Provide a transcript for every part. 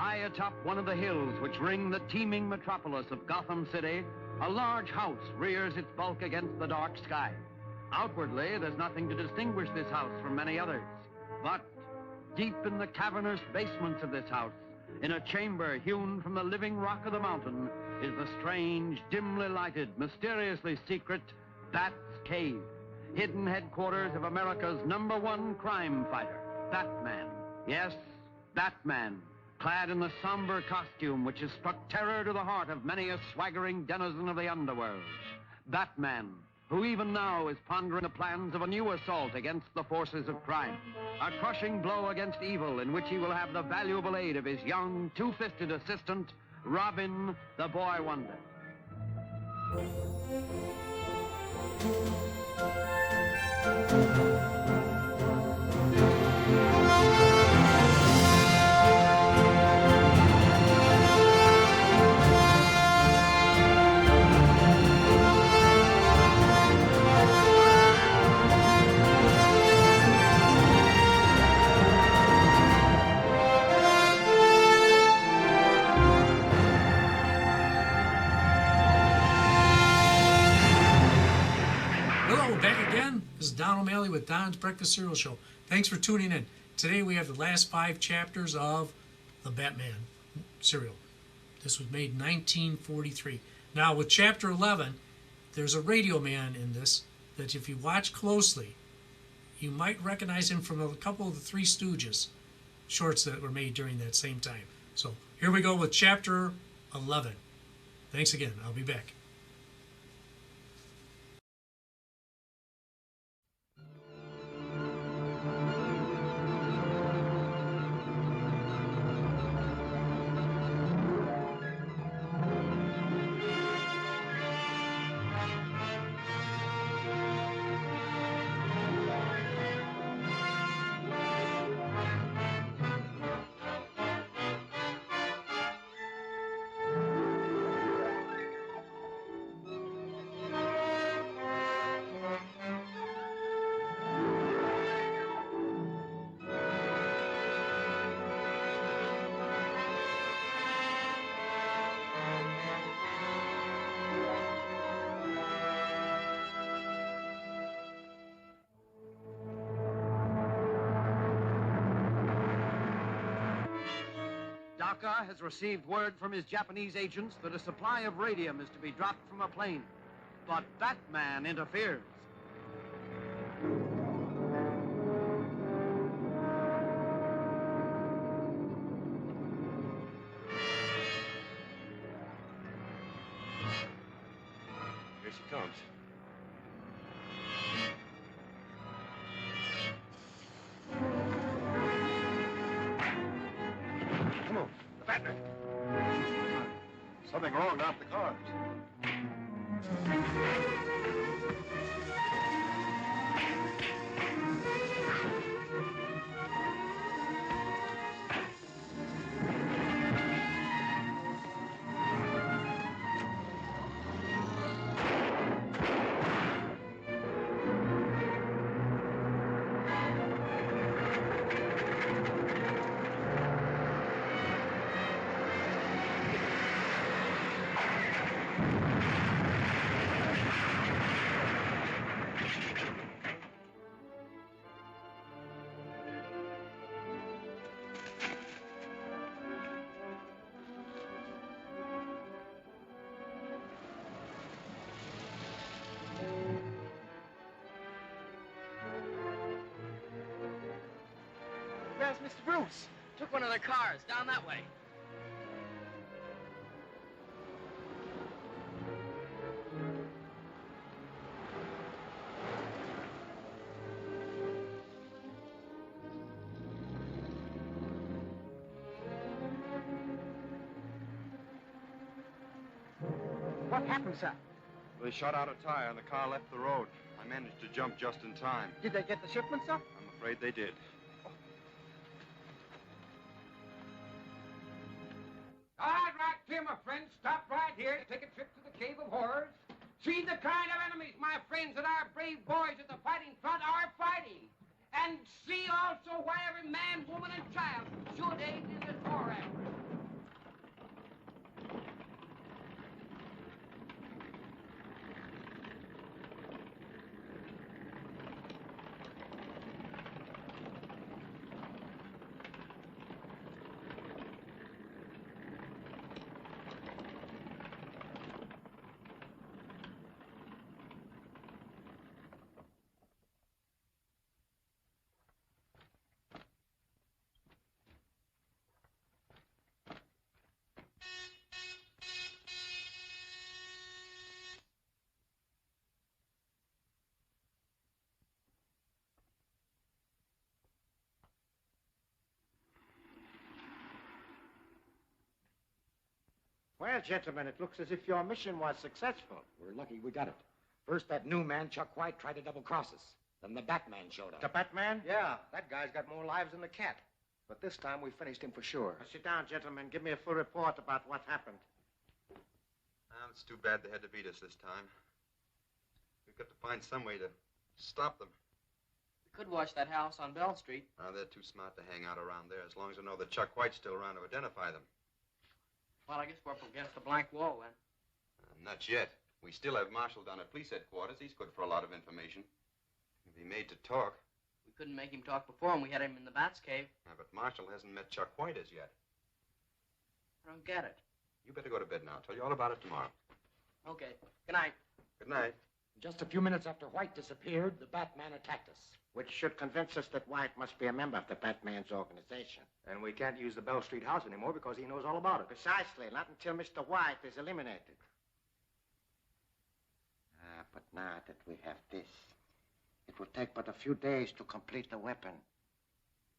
High atop one of the hills which ring the teeming metropolis of Gotham City, a large house rears its bulk against the dark sky. Outwardly, there's nothing to distinguish this house from many others. But deep in the cavernous basements of this house, in a chamber hewn from the living rock of the mountain, is the strange, dimly lighted, mysteriously secret Bat's Cave, hidden headquarters of America's #1 crime fighter, Batman. Yes, Batman, clad in the somber costume which has struck terror to the heart of many a swaggering denizen of the underworld. Batman, who even now is pondering the plans of a new assault against the forces of crime. A crushing blow against evil in which he will have the valuable aid of his young, two-fisted assistant, Robin, the Boy Wonder. This is Don O'Malley with Don's Breakfast Cereal Show. Thanks for tuning in. Today we have the last 5 chapters of the Batman serial. This was made in 1943. Now with chapter 11, there's a radio man in this that if you watch closely, you might recognize him from a couple of the Three Stooges shorts that were made during that same time. So here we go with chapter 11. Thanks again. I'll be back. Daka has received word from his Japanese agents that a supply of radium is to be dropped from a plane. But Batman interferes. Here she comes. Something wrong off the cars. Where's Mr. Bruce? Took one of the cars down that way. What happened, sir? They shot out a tire and the car left the road. I managed to jump just in time. Did they get the shipment, sir? I'm afraid they did. All right, here, my friends. Stop right here to take a trip to the Cave of Horrors. See the kind of enemies, my friends, that our brave boys at the fighting front are fighting. And see also why every man, woman, and child should aid in this war effort. Well, gentlemen, it looks as if your mission was successful. We're lucky we got it. First, that new man, Chuck White, tried to double-cross us. Then the Batman showed up. The Batman? Yeah, that guy's got more lives than the cat. But this time, we finished him for sure. Now, sit down, gentlemen. Give me a full report about what happened. It's too bad they had to beat us this time. We've got to find some way to stop them. We could watch that house on Bell Street. They're too smart to hang out around there, as long as I know that Chuck White's still around to identify them. Well, I guess we're up against a blank wall, then. Not yet. We still have Marshall down at police headquarters. He's good for a lot of information. If he made to talk. We couldn't make him talk before, and we had him in the Bat's cave. Yeah, but Marshall hasn't met Chuck White as yet. I don't get it. You better go to bed now. I'll tell you all about it tomorrow. Okay. Good night. Good night. Just a few minutes after White disappeared, the Batman attacked us. Which should convince us that White must be a member of the Batman's organization. And we can't use the Bell Street house anymore because he knows all about it. Precisely. Not until Mr. White is eliminated. But now that we have this, it will take but a few days to complete the weapon,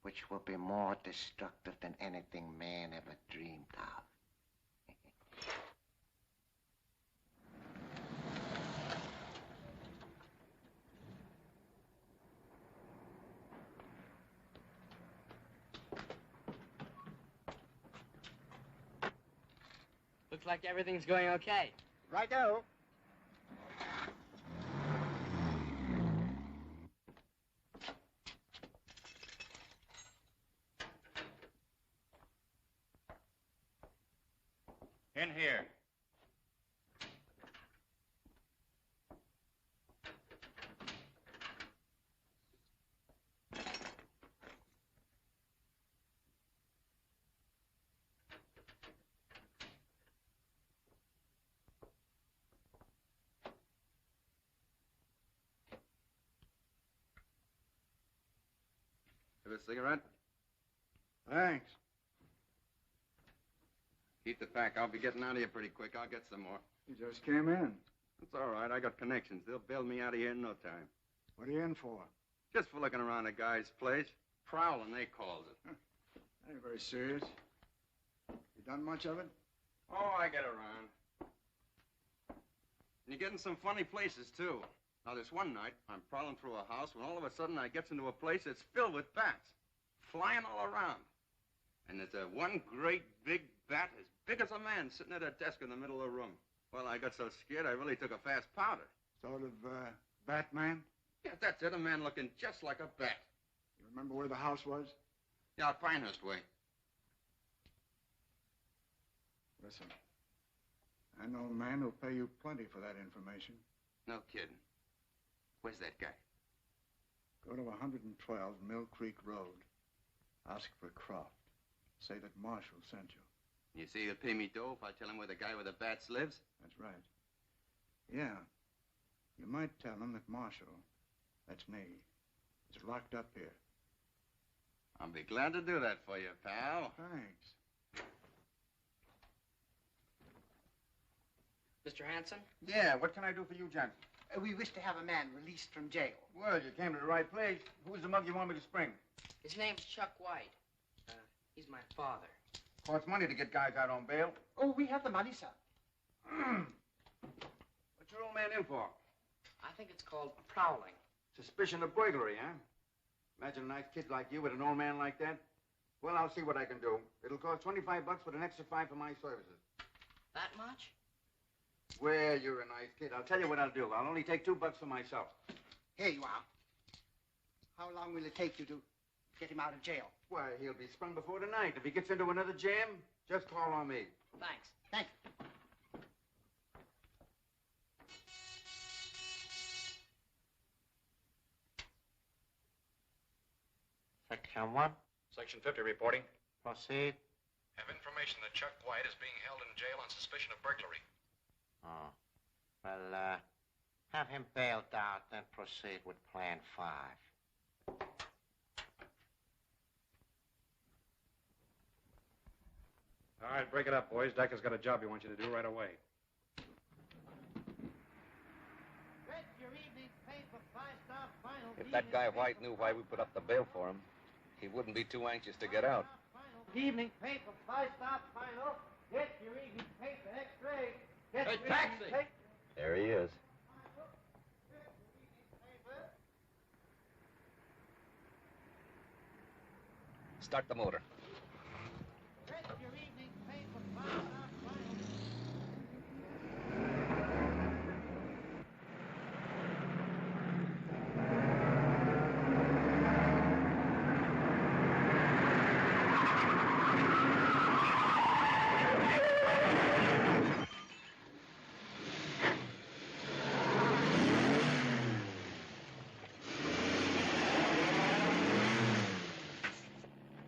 which will be more destructive than anything man ever dreamed of. Looks like everything's going okay. Righto. In here. Have a cigarette? Thanks. Keep the pack. I'll be getting out of here pretty quick. I'll get some more. You just came in. It's all right. I got connections. They'll bail me out of here in no time. What are you in for? Just for looking around a guy's place. Prowling, they calls it. Ain't very serious. You done much of it? Oh, I get around. And you're getting some funny places, too. Now, this one night, I'm prowling through a house when all of a sudden I gets into a place that's filled with bats. Flying all around. And there's a one great big bat as big as a man sitting at a desk in the middle of the room. Well, I got so scared I really took a fast powder. Sort of, Batman? Yeah, that's it. A man looking just like a bat. You remember where the house was? Yeah, out Pinehurst way. Listen, I know a man who'll pay you plenty for that information. No kidding. Where's that guy? Go to 112 Mill Creek Road. Ask for Croft. Say that Marshall sent you. You say he'll pay me dough if I tell him where the guy with the bats lives? That's right. Yeah. You might tell him that Marshall, that's me, is locked up here. I'll be glad to do that for you, pal. Thanks. Mr. Hanson? Yeah, what can I do for you, Johnson? We wish to have a man released from jail. Well, you came to the right place. Who's the mug you want me to spring? His name's Chuck White. He's my father. Costs money to get guys out on bail. Oh, we have the money, sir. What's your old man in for? I think it's called prowling. Suspicion of burglary, huh? Imagine a nice kid like you with an old man like that. Well, I'll see what I can do. It'll cost $25 with an extra $5 for my services. That much? Well, you're a nice kid. I'll tell you what I'll do. I'll only take $2 for myself. Here you are. How long will it take you to get him out of jail? Why, he'll be sprung before tonight. If he gets into another jam, just call on me. Thanks. Thank you. Section 1. Section 50 reporting. Proceed. Have information that Chuck White is being held in jail on suspicion of burglary. Oh. Well, have him bailed out, then proceed with Plan 5. All right, break it up, boys. Daka's got a job he wants you to do right away. If that guy White knew why we put up the bail for him, he wouldn't be too anxious to get out. Evening paper, 5-star final. Get your evening paper. Start the motor.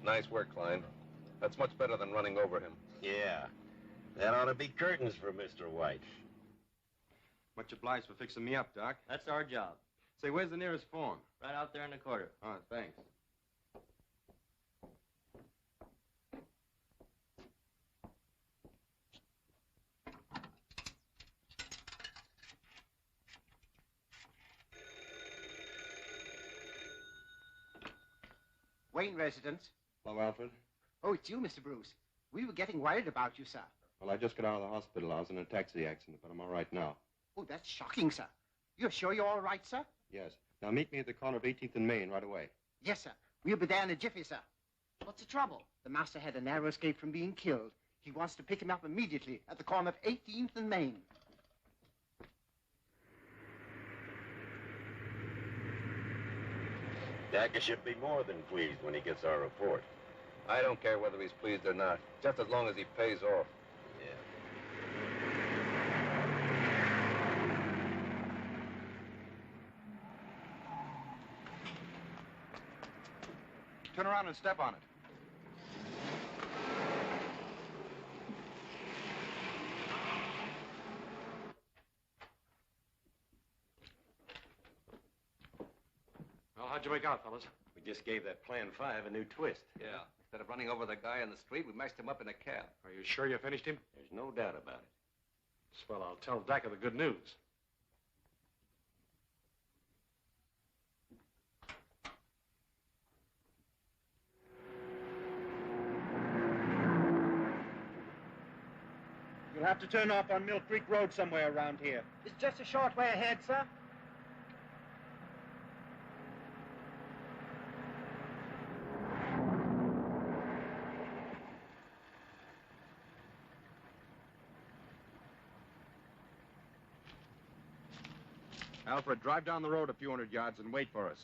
Nice work, Klein. That's much better than running over him. Yeah. That ought to be curtains for Mr. White. Much obliged for fixing me up, Doc. That's our job. Say, where's the nearest phone? Right out there in the corner. Oh, thanks. Wayne residence. Hello, Alfred. Oh, it's you, Mr. Bruce. We were getting worried about you, sir. Well, I just got out of the hospital. I was in a taxi accident, but I'm all right now. Oh, that's shocking, sir. You're sure you're all right, sir? Yes. Now meet me at the corner of 18th and Main right away. Yes, sir. We'll be there in a jiffy, sir. What's the trouble? The master had a narrow escape from being killed. He wants to pick him up immediately at the corner of 18th and Main. Daka should be more than pleased when he gets our report. I don't care whether he's pleased or not, just as long as he pays off. Turn around and step on it. Well, how'd you make out, fellas? We just gave that Plan 5 a new twist. Yeah. Instead of running over the guy in the street, we mashed him up in a cab. Are you sure you finished him? There's no doubt about it. Swell, I'll tell Daka the good news. You'll have to turn off on Mill Creek Road somewhere around here. It's just a short way ahead, sir. Alfred, drive down the road a few hundred yards and wait for us.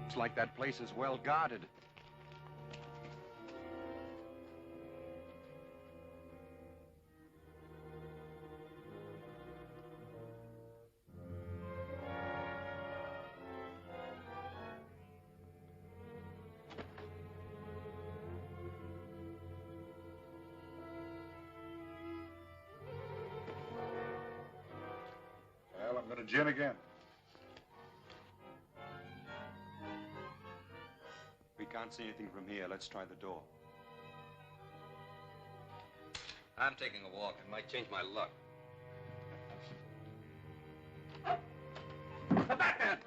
Looks like that place is well guarded. Well, I'm going to gin again. We can't see anything from here. Let's try the door. I'm taking a walk. It might change my luck. The Batman!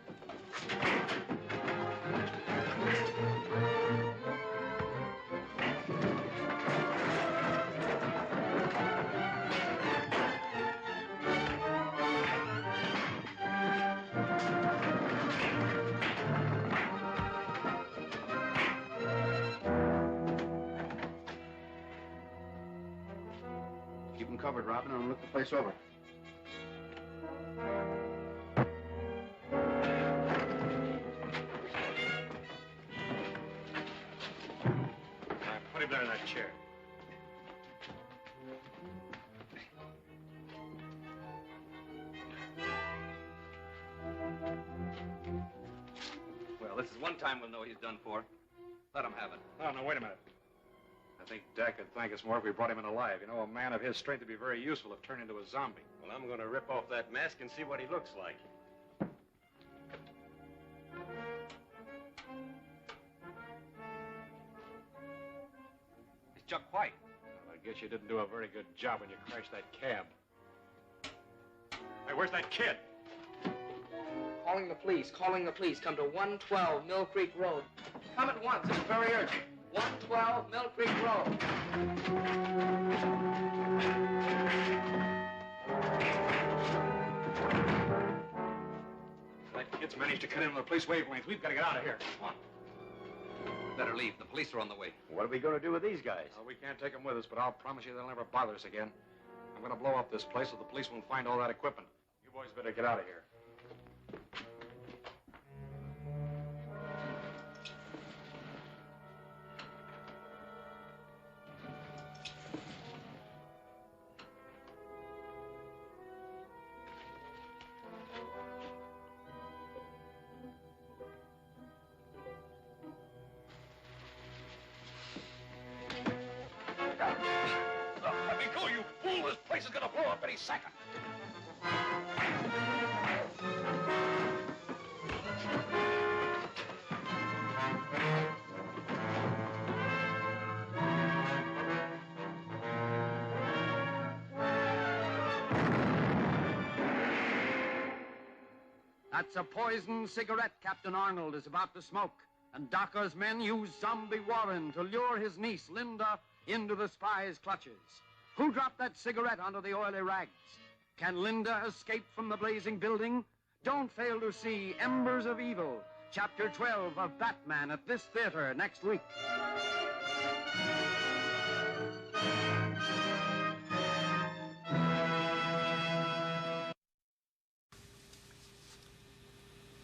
Keep them covered, Robin, and look the place over. Put him there in that chair. Well, this is one time we'll know he's done for. Let him have it. Oh, no, wait a minute. I think Dak could thank us more if we brought him in alive. You know, a man of his strength would be very useful if turned into a zombie. Well, I'm going to rip off that mask and see what he looks like. It's Chuck White. Well, I guess you didn't do a very good job when you crashed that cab. Hey, where's that kid? Calling the police. Calling the police. Come to 112 Mill Creek Road. Come at once. It's very urgent. 112 Mill Creek Road. That kid's managed to cut into the police wavelength. We've got to get out of here. Come on. Better leave. The police are on the way. What are we going to do with these guys? We can't take them with us, but I'll promise you they'll never bother us again. I'm going to blow up this place so the police won't find all that equipment. You boys better get out of here. Let me go, you fool! This place is gonna blow up any second. That's a poisoned cigarette Captain Arnold is about to smoke. And Daka's men use zombie Warren to lure his niece, Linda, into the spy's clutches. Who dropped that cigarette onto the oily rags? Can Linda escape from the blazing building? Don't fail to see Embers of Evil, Chapter 12 of Batman at this theater next week.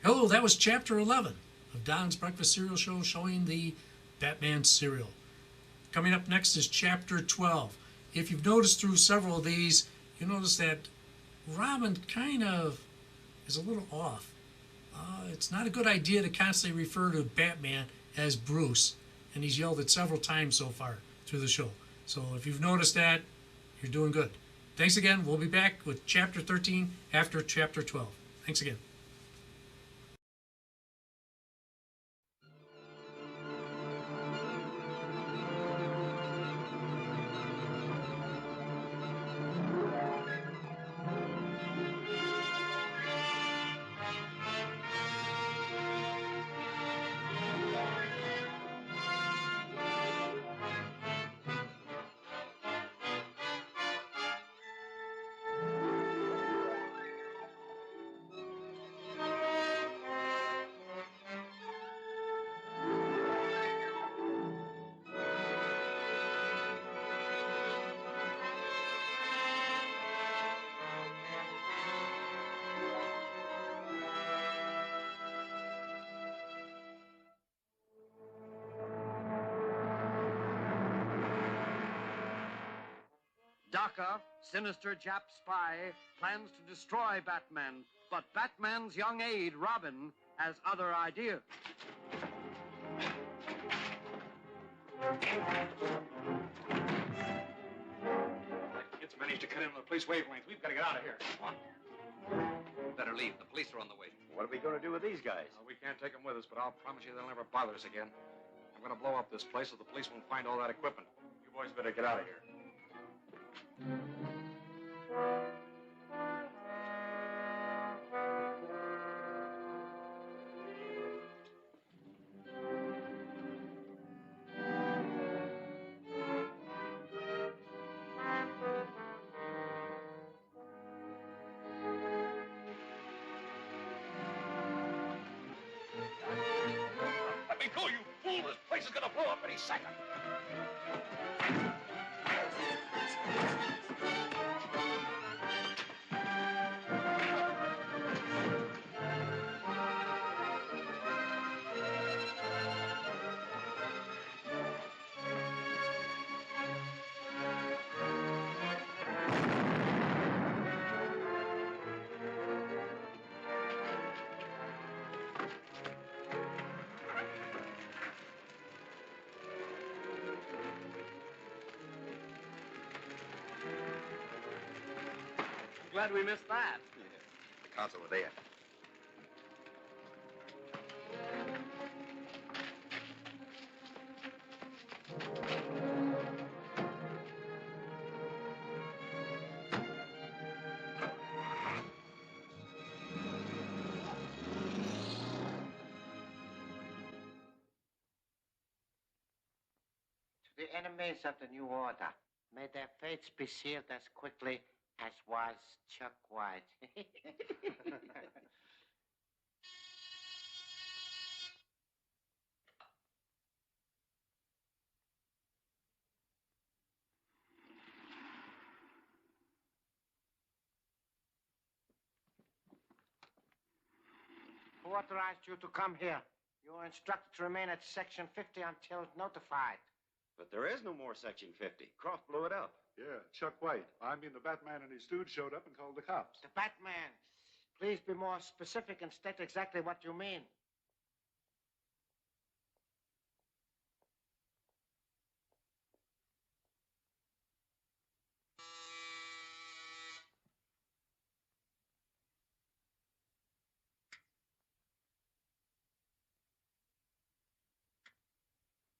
Hello, that was Chapter 11 of Don's Breakfast Cereal Show, showing the Batman cereal. Coming up next is Chapter 12. If you've noticed through several of these, you notice that Robin kind of is a little off. It's not a good idea to constantly refer to Batman as Bruce, and he's yelled it several times so far through the show. So if you've noticed that, you're doing good. Thanks again. We'll be back with Chapter 13 after Chapter 12. Thanks again. Daka, sinister Jap spy, plans to destroy Batman, but Batman's young aide, Robin, has other ideas. That kid's managed to cut into the police wavelength. We've got to get out of here. Come on. Better leave. The police are on the way. What are we going to do with these guys? We can't take them with us, but I'll promise you they'll never bother us again. I'm going to blow up this place so the police won't find all that equipment. You boys better get out of here. Let me go, you fool! This place is gonna blow up any second. Glad we missed that. The car's over there. enemies of the new order. May their fates be sealed as quickly as was Chuck White. Who authorized you to come here? You were instructed to remain at Section 50 until notified. But there is no more Section 50. Croft blew it up. Yeah, Chuck White. I mean, the Batman and his dude showed up and called the cops. The Batman. Please be more specific and state exactly what you mean.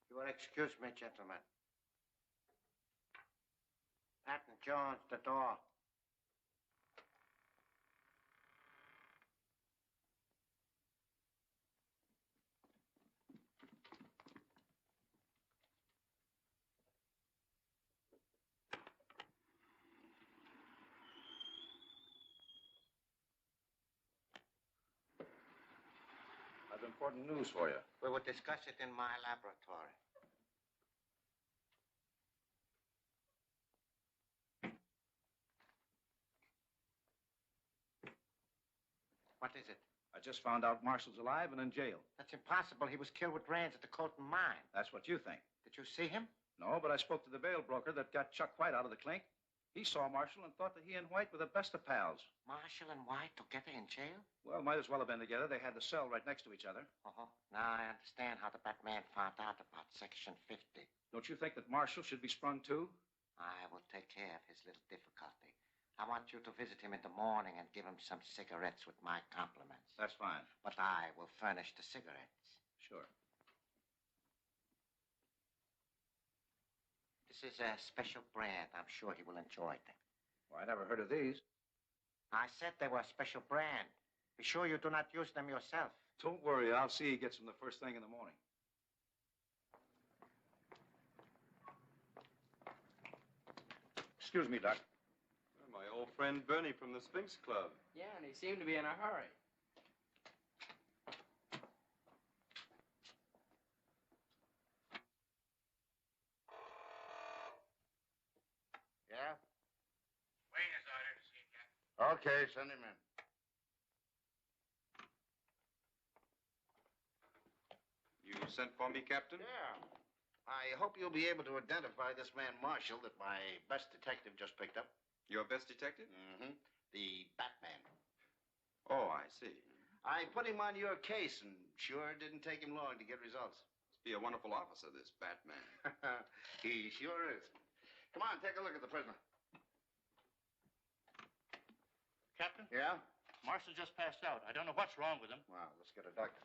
You will excuse me, gentlemen. Patton Jones, the door. I've important news for you. We will discuss it in my laboratory. What is it? I just found out Marshall's alive and in jail. That's impossible. He was killed with rands at the Colton mine. That's what you think. Did you see him? No, but I spoke to the bail broker that got Chuck White out of the clink. He saw Marshall and thought that he and White were the best of pals. Marshall and White together in jail? Well, might as well have been together. They had the cell right next to each other. Uh-huh. Now I understand how the Batman found out about Section 50. Don't you think that Marshall should be sprung too? I will take care of his little difficulty. I want you to visit him in the morning and give him some cigarettes with my compliments. That's fine. But I will furnish the cigarettes. Sure. This is a special brand. I'm sure he will enjoy them. Well, I never heard of these. I said they were a special brand. Be sure you do not use them yourself. Don't worry. I'll see he gets them the first thing in the morning. Excuse me, Doc. My old friend Bernie from the Sphinx Club. Yeah, and he seemed to be in a hurry. Yeah? Wayne is out here to see you, Captain. Okay, send him in. You sent for me, Captain? Yeah. I hope you'll be able to identify this man Marshall that my best detective just picked up. Your best detective? Mm-hmm. The Batman. Oh, I see. I put him on your case, and sure didn't take him long to get results. Must be a wonderful officer, this Batman. He sure is. Come on, take a look at the prisoner. Captain? Yeah? Marshall just passed out. I don't know what's wrong with him. Well, let's get a doctor.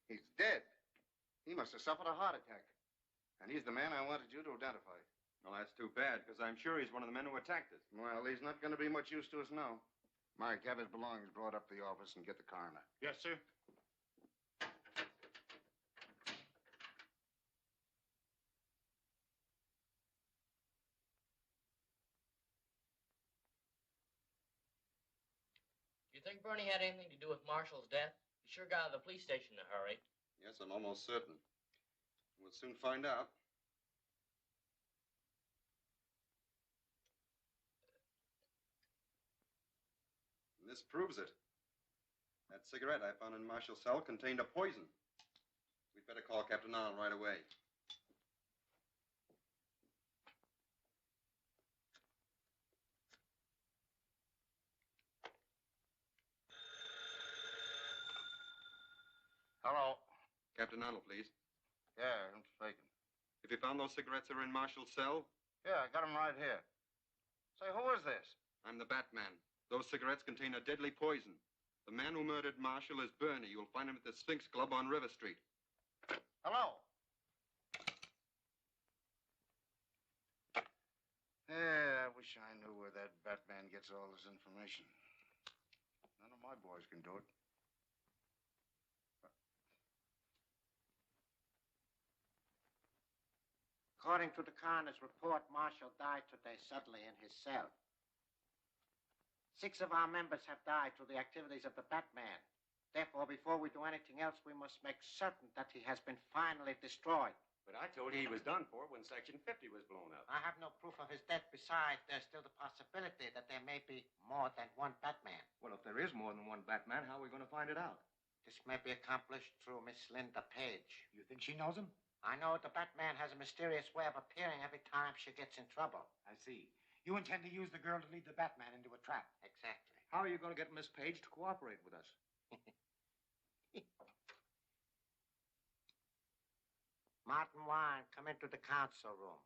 He's dead. He must have suffered a heart attack. And he's the man I wanted you to identify. Well, that's too bad, because I'm sure he's one of the men who attacked us. Well, he's not going to be much use to us now. Mike, have his belongings brought up to the office and get the coroner. Yes, sir. Do you think Bernie had anything to do with Marshall's death? He sure got out of the police station in a hurry. Yes, I'm almost certain. We'll soon find out. And this proves it. That cigarette I found in Marshall's cell contained a poison. We'd better call Captain Arnold right away. Hello. Captain Arnold, please. Yeah, I'm speaking. If you found those cigarettes that were in Marshall's cell, Yeah, I got him right here. Say, who is this? I'm the Batman. Those cigarettes contain a deadly poison. The man who murdered Marshall is Bernie. You'll find him at the Sphinx Club on River Street. Hello. that Batman gets all this information. None of my boys can do it. According to the coroner's report, Marshall died today suddenly in his cell. 6 of our members have died through the activities of the Batman. Therefore, before we do anything else, we must make certain that he has been finally destroyed. But I told you he was done for when Section 50 was blown up. I have no proof of his death. Besides, there's still the possibility that there may be more than one Batman. Well, if there is more than one Batman, how are we going to find it out? This may be accomplished through Miss Linda Page. You think she knows him? I know the Batman has a mysterious way of appearing every time she gets in trouble. I see. You intend to use the girl to lead the Batman into a trap. Exactly. How are you going to get Miss Page to cooperate with us? Martin Wine, come into the council room.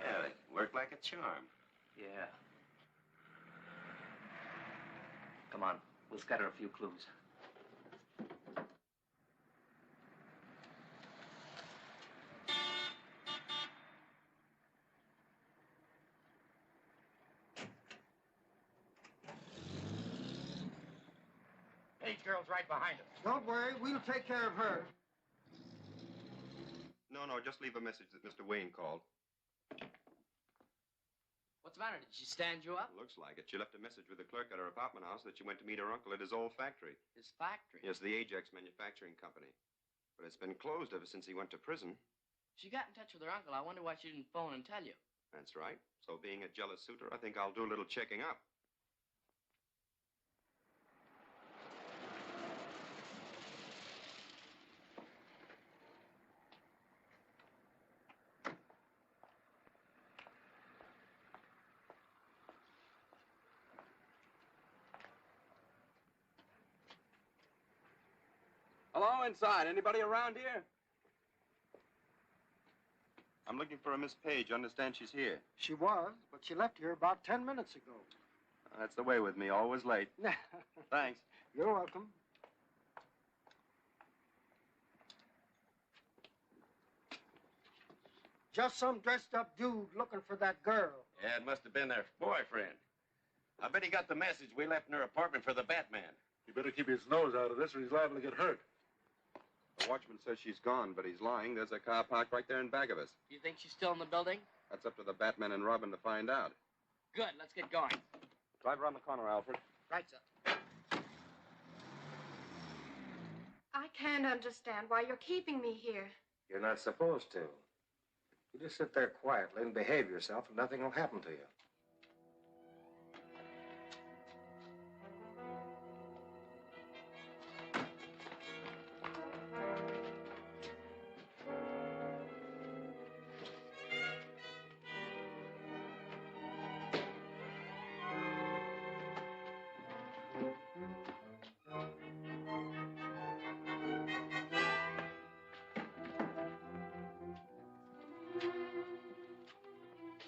Yeah, it worked like a charm. Yeah. Come on, we'll scatter a few clues. Page girl's right behind us. Don't worry, we'll take care of her. No, just leave a message that Mr. Wayne called. What's the matter? Did she stand you up? Looks like it. She left a message with the clerk at her apartment house that she went to meet her uncle at his old factory. His factory? Yes, the Ajax Manufacturing Company. But it's been closed ever since he went to prison. She got in touch with her uncle. I wonder why she didn't phone and tell you. That's right. So being a jealous suitor, I think I'll do a little checking up. Hello, inside. Anybody around here? I'm looking for a Miss Page. Understand she's here. She was, but she left here about 10 minutes ago. That's the way with me. Always late. Thanks. You're welcome. Just some dressed-up dude looking for that girl. Yeah, it must have been their boyfriend. I bet he got the message we left in her apartment for the Batman. He better keep his nose out of this or he's liable to get hurt. The watchman says she's gone, but he's lying. There's a car parked right there in back of us. Do you think she's still in the building? That's up to the Batman and Robin to find out. Good, let's get going. Drive around the corner, Alfred. Right, sir. I can't understand why you're keeping me here. You're not supposed to. You just sit there quietly and behave yourself and nothing will happen to you.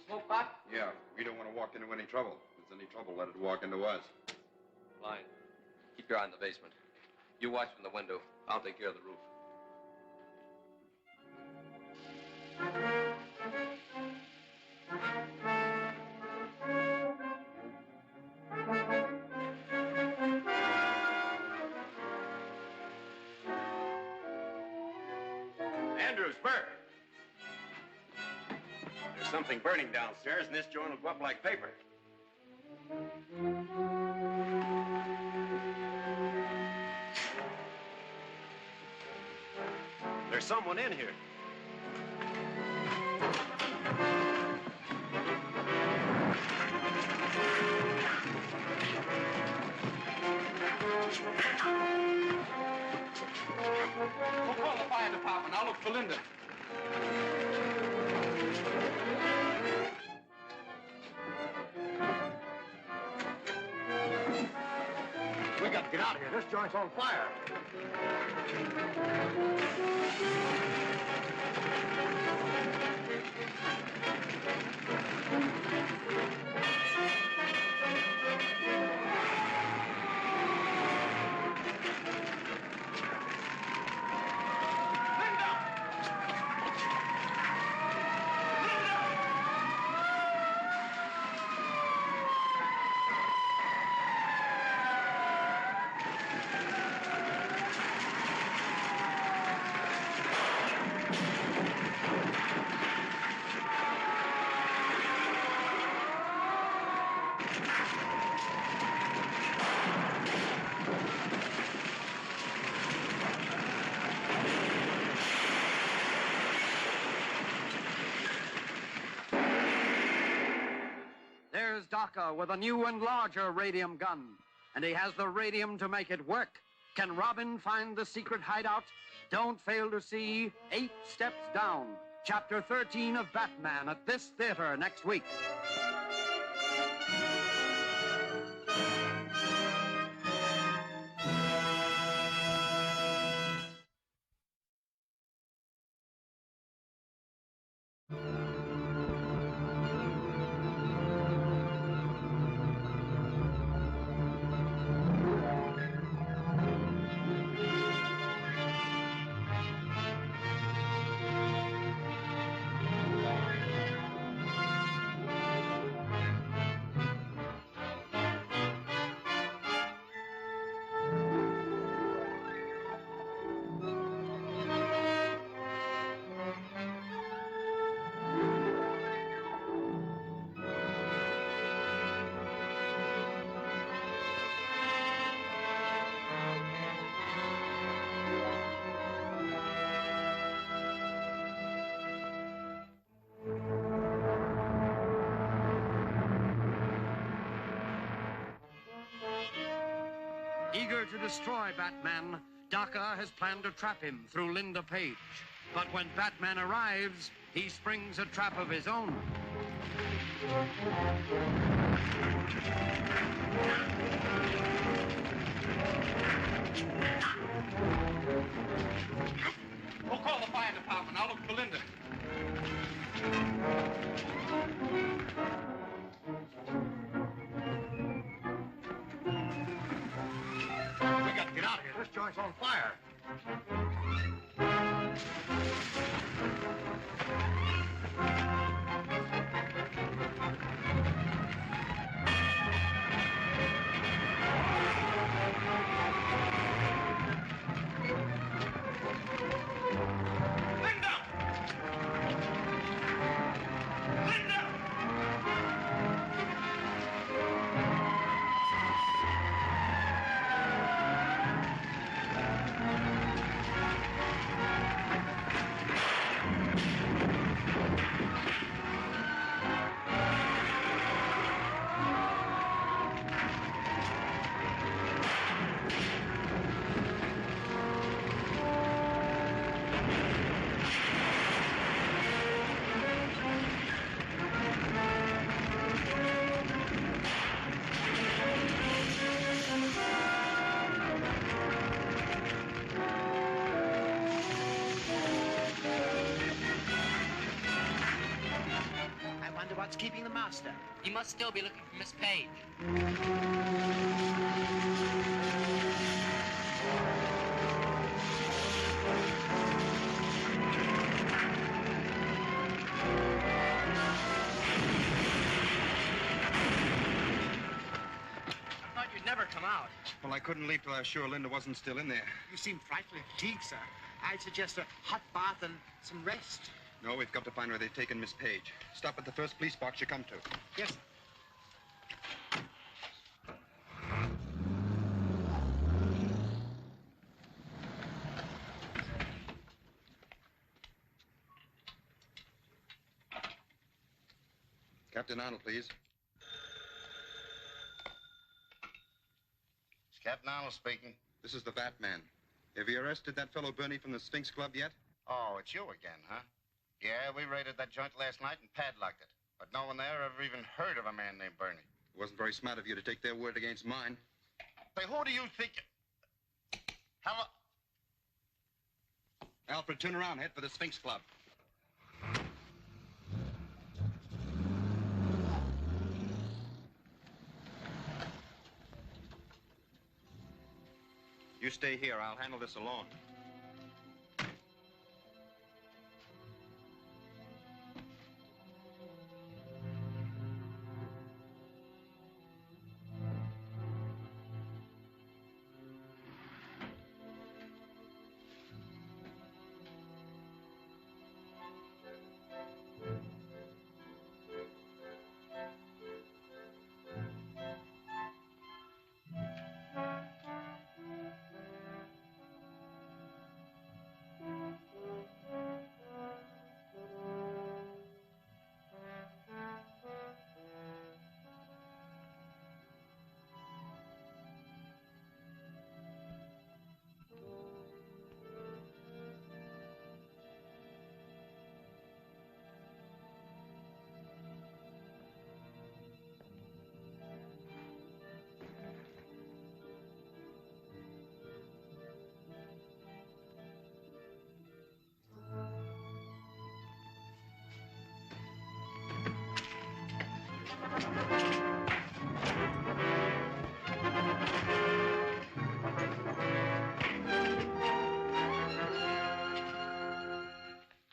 Smoke pot? Yeah, we don't want to walk into any trouble. If there's any trouble, let it walk into us. Line. Keep your eye on the basement. You watch from the window. I'll take care of the roof. Andrews, Burke. There's something burning downstairs, and this joint will go up like paper. There's someone in here. We'll call the fire department. I'll look for Linda. We got to get out of here. This joint's on fire. There's Daka with a new and larger radium gun, and he has the radium to make it work. Can Robin find the secret hideout? Don't fail to see 8 Steps Down, Chapter 13 of Batman at this theater next week. Eager to destroy Batman, Daka has planned to trap him through Linda Page. But when Batman arrives, he springs a trap of his own. We'll call the fire department. I'll look for Linda. We got to get out of here. This joint's on fire. What's keeping the master? He must still be looking for Miss Page. I thought you'd never come out. Well, I couldn't leave till I was sure Linda wasn't still in there. You seem frightfully fatigued, sir. I'd suggest a hot bath and some rest. No, we've got to find where they've taken Miss Page. Stop at the first police box you come to. Yes, sir. Captain Arnold, please. Captain Arnold speaking. This is the Batman. Have you arrested that fellow Bernie from the Sphinx Club yet? Oh, it's you again, huh? Yeah, we raided that joint last night and padlocked it. But no one there ever even heard of a man named Bernie. It wasn't very smart of you to take their word against mine. Say, who do you think... Hello? Alfred, turn around. Head for the Sphinx Club. You stay here. I'll handle this alone.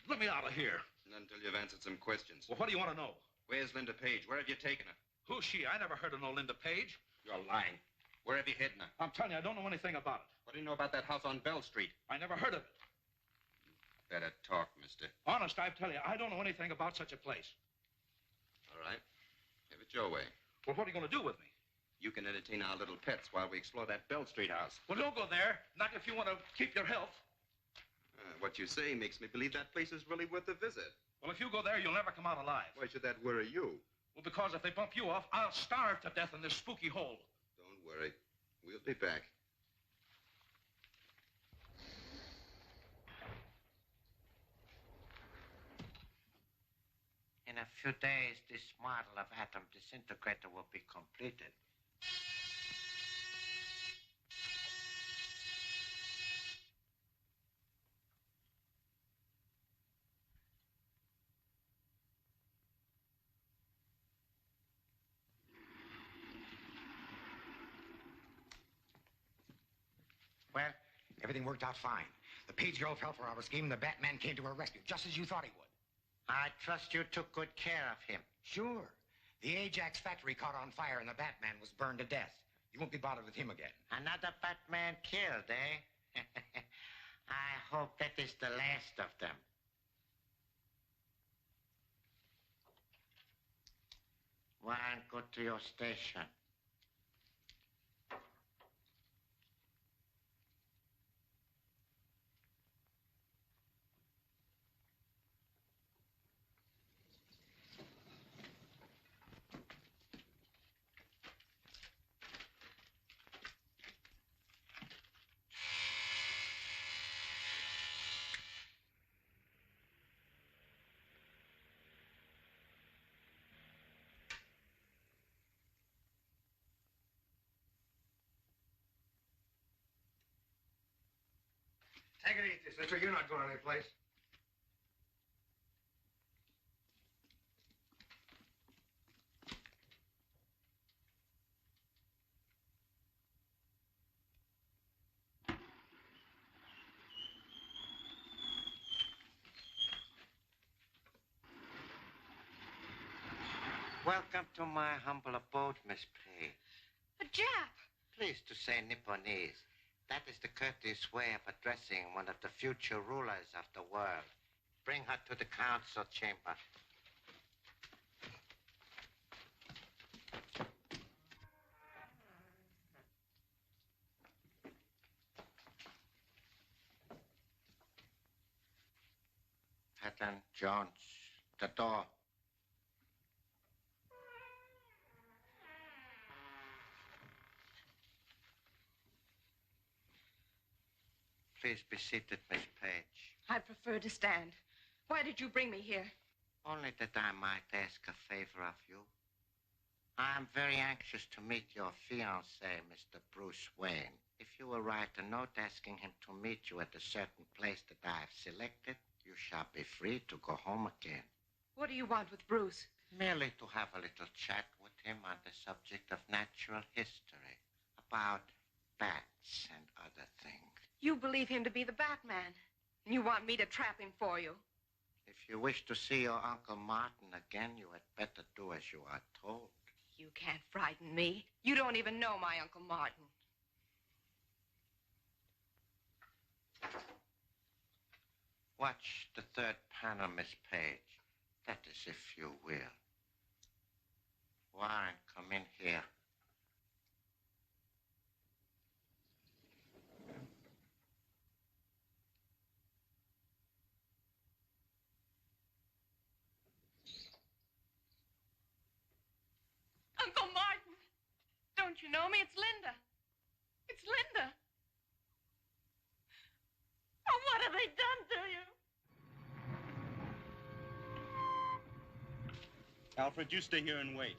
Let me out of here. Not until you've answered some questions. Well, what do you want to know? Where's Linda Page? Where have you taken her? Who's she? I never heard of no Linda Page. You're lying. Where have you hidden her? I'm telling you, I don't know anything about it. What do you know about that house on Bell Street? I never heard of it. Better talk, mister. Honest, I tell you, I don't know anything about such a place. All right. Have it your way. Well, what are you going to do with me? You can entertain our little pets while we explore that Bell Street house. Well, don't go there. Not if you want to keep your health. What you say makes me believe that place is really worth a visit. Well, if you go there, you'll never come out alive. Why should that worry you? Well, because if they bump you off, I'll starve to death in this spooky hole. Don't worry. We'll be back. In a few days, this model of atom disintegrator will be completed. Well, everything worked out fine. The Page girl fell for our scheme, and the Batman came to her rescue, just as you thought he would. I trust you took good care of him. Sure. The Ajax factory caught on fire, and the Batman was burned to death. You won't be bothered with him again. Another Batman killed, eh? I hope that is the last of them. One, go to your station. Take it easy, sister. You're not going anyplace. Welcome to my humble abode, Miss Page. A Jap. Pleased to say Nipponese. That is the courteous way of addressing one of the future rulers of the world. Bring her to the council chamber. Patton, Jones, the door. Please be seated, Miss Page. I prefer to stand. Why did you bring me here? Only that I might ask a favor of you. I am very anxious to meet your fiancé, Mr. Bruce Wayne. If you will write a note asking him to meet you at a certain place that I have selected, you shall be free to go home again. What do you want with Bruce? Merely to have a little chat with him on the subject of natural history, about bats and other things. You believe him to be the Batman, and you want me to trap him for you. If you wish to see your Uncle Martin again, you had better do as you are told. You can't frighten me. You don't even know my Uncle Martin. Watch the third panel, Miss Page. That is, if you will. Warren, come in here. Uncle Martin! Don't you know me? It's Linda. It's Linda. Oh, what have they done to you? Alfred, you stay here and wait.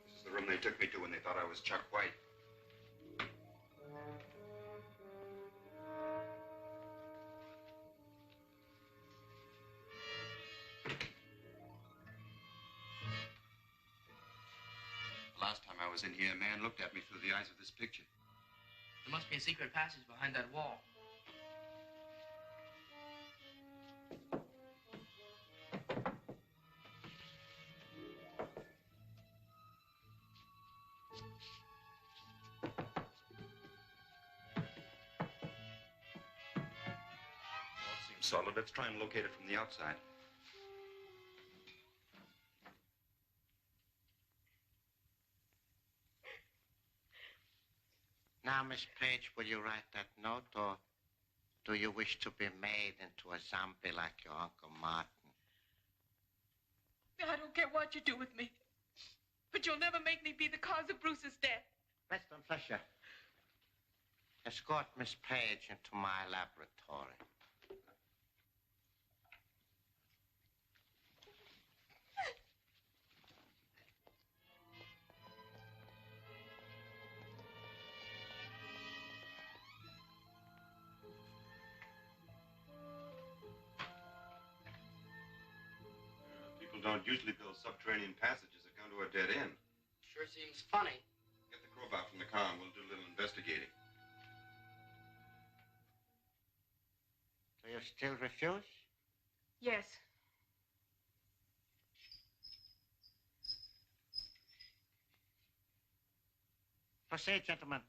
This is the room they took me to when they thought I was Chuck White. Last time I was in here, a man looked at me through the eyes of this picture. There must be a secret passage behind that wall. All seems solid. Let's try and locate it from the outside. Now, Miss Page, will you write that note, or do you wish to be made into a zombie like your Uncle Martin? I don't care what you do with me, but you'll never make me be the cause of Bruce's death. Weston Fletcher, escort Miss Page into my laboratory. People don't usually build subterranean passages that come to a dead end. Sure seems funny. Get the crowbar from the car and we'll do a little investigating. Do you still refuse? Yes. Proceed, gentlemen.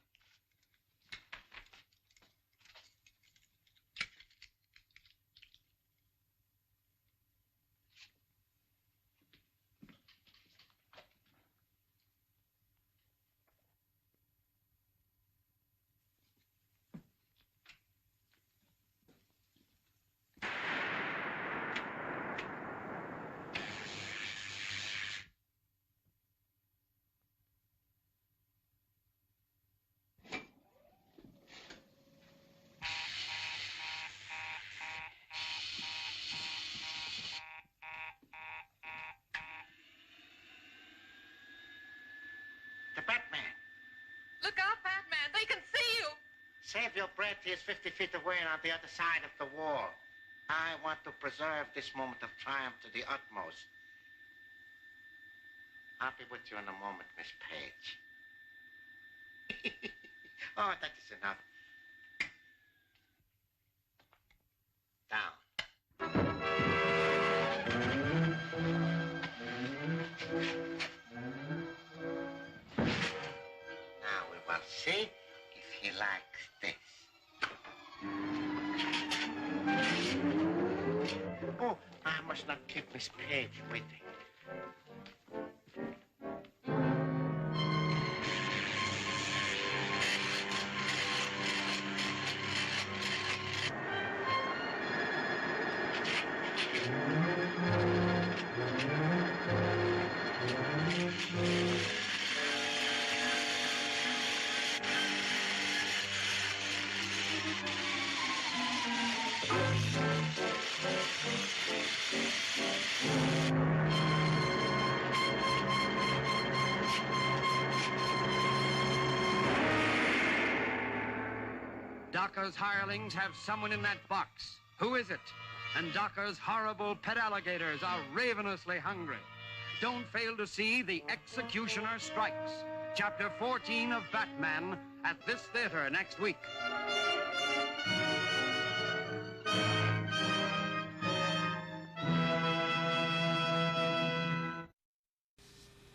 The Batman. Look out, Batman. They can see you. Save your breath. He is 50 feet away and on the other side of the wall. I want to preserve this moment of triumph to the utmost. I'll be with you in a moment, Miss Page. Oh, that is enough. Down. Now we will see if he likes this. Oh, I must not keep Miss Page waiting. Daka's hirelings have someone in that box. Who is it? And Daka's horrible pet alligators are ravenously hungry. Don't fail to see The Executioner Strikes, Chapter 14 of Batman, at this theater next week.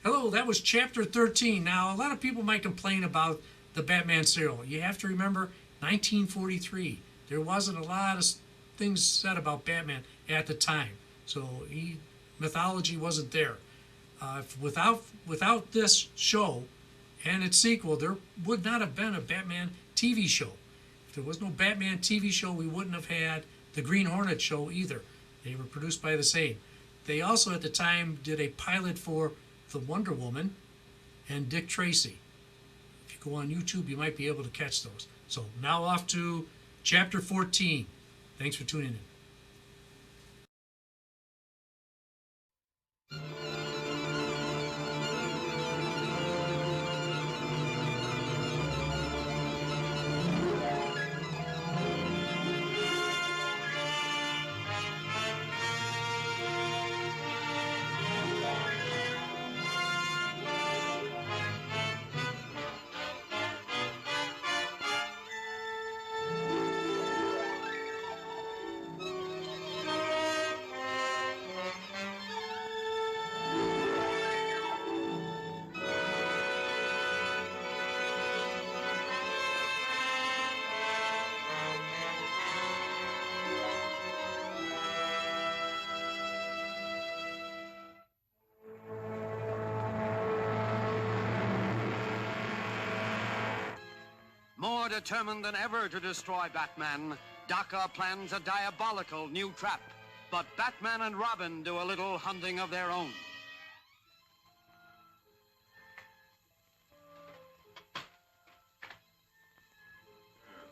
Hello, that was Chapter 13. Now, a lot of people might complain about the Batman serial. You have to remember 1943. There wasn't a lot of things said about Batman at the time. So mythology wasn't there. Without this show and its sequel, there would not have been a Batman TV show. If there was no Batman TV show, we wouldn't have had the Green Hornet show either. They were produced by the same. They also at the time did a pilot for the Wonder Woman and Dick Tracy. If you go on YouTube, you might be able to catch those. So now off to Chapter 14. Thanks for tuning in. More determined than ever to destroy Batman, Daka plans a diabolical new trap. But Batman and Robin do a little hunting of their own.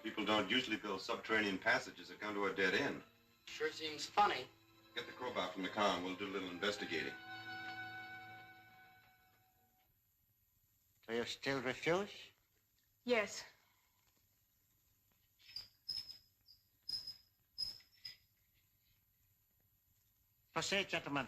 People don't usually build subterranean passages that come to a dead end. Sure seems funny. Get the crowbar from the car and we'll do a little investigating. Do you still refuse? Yes. Proceed, gentlemen.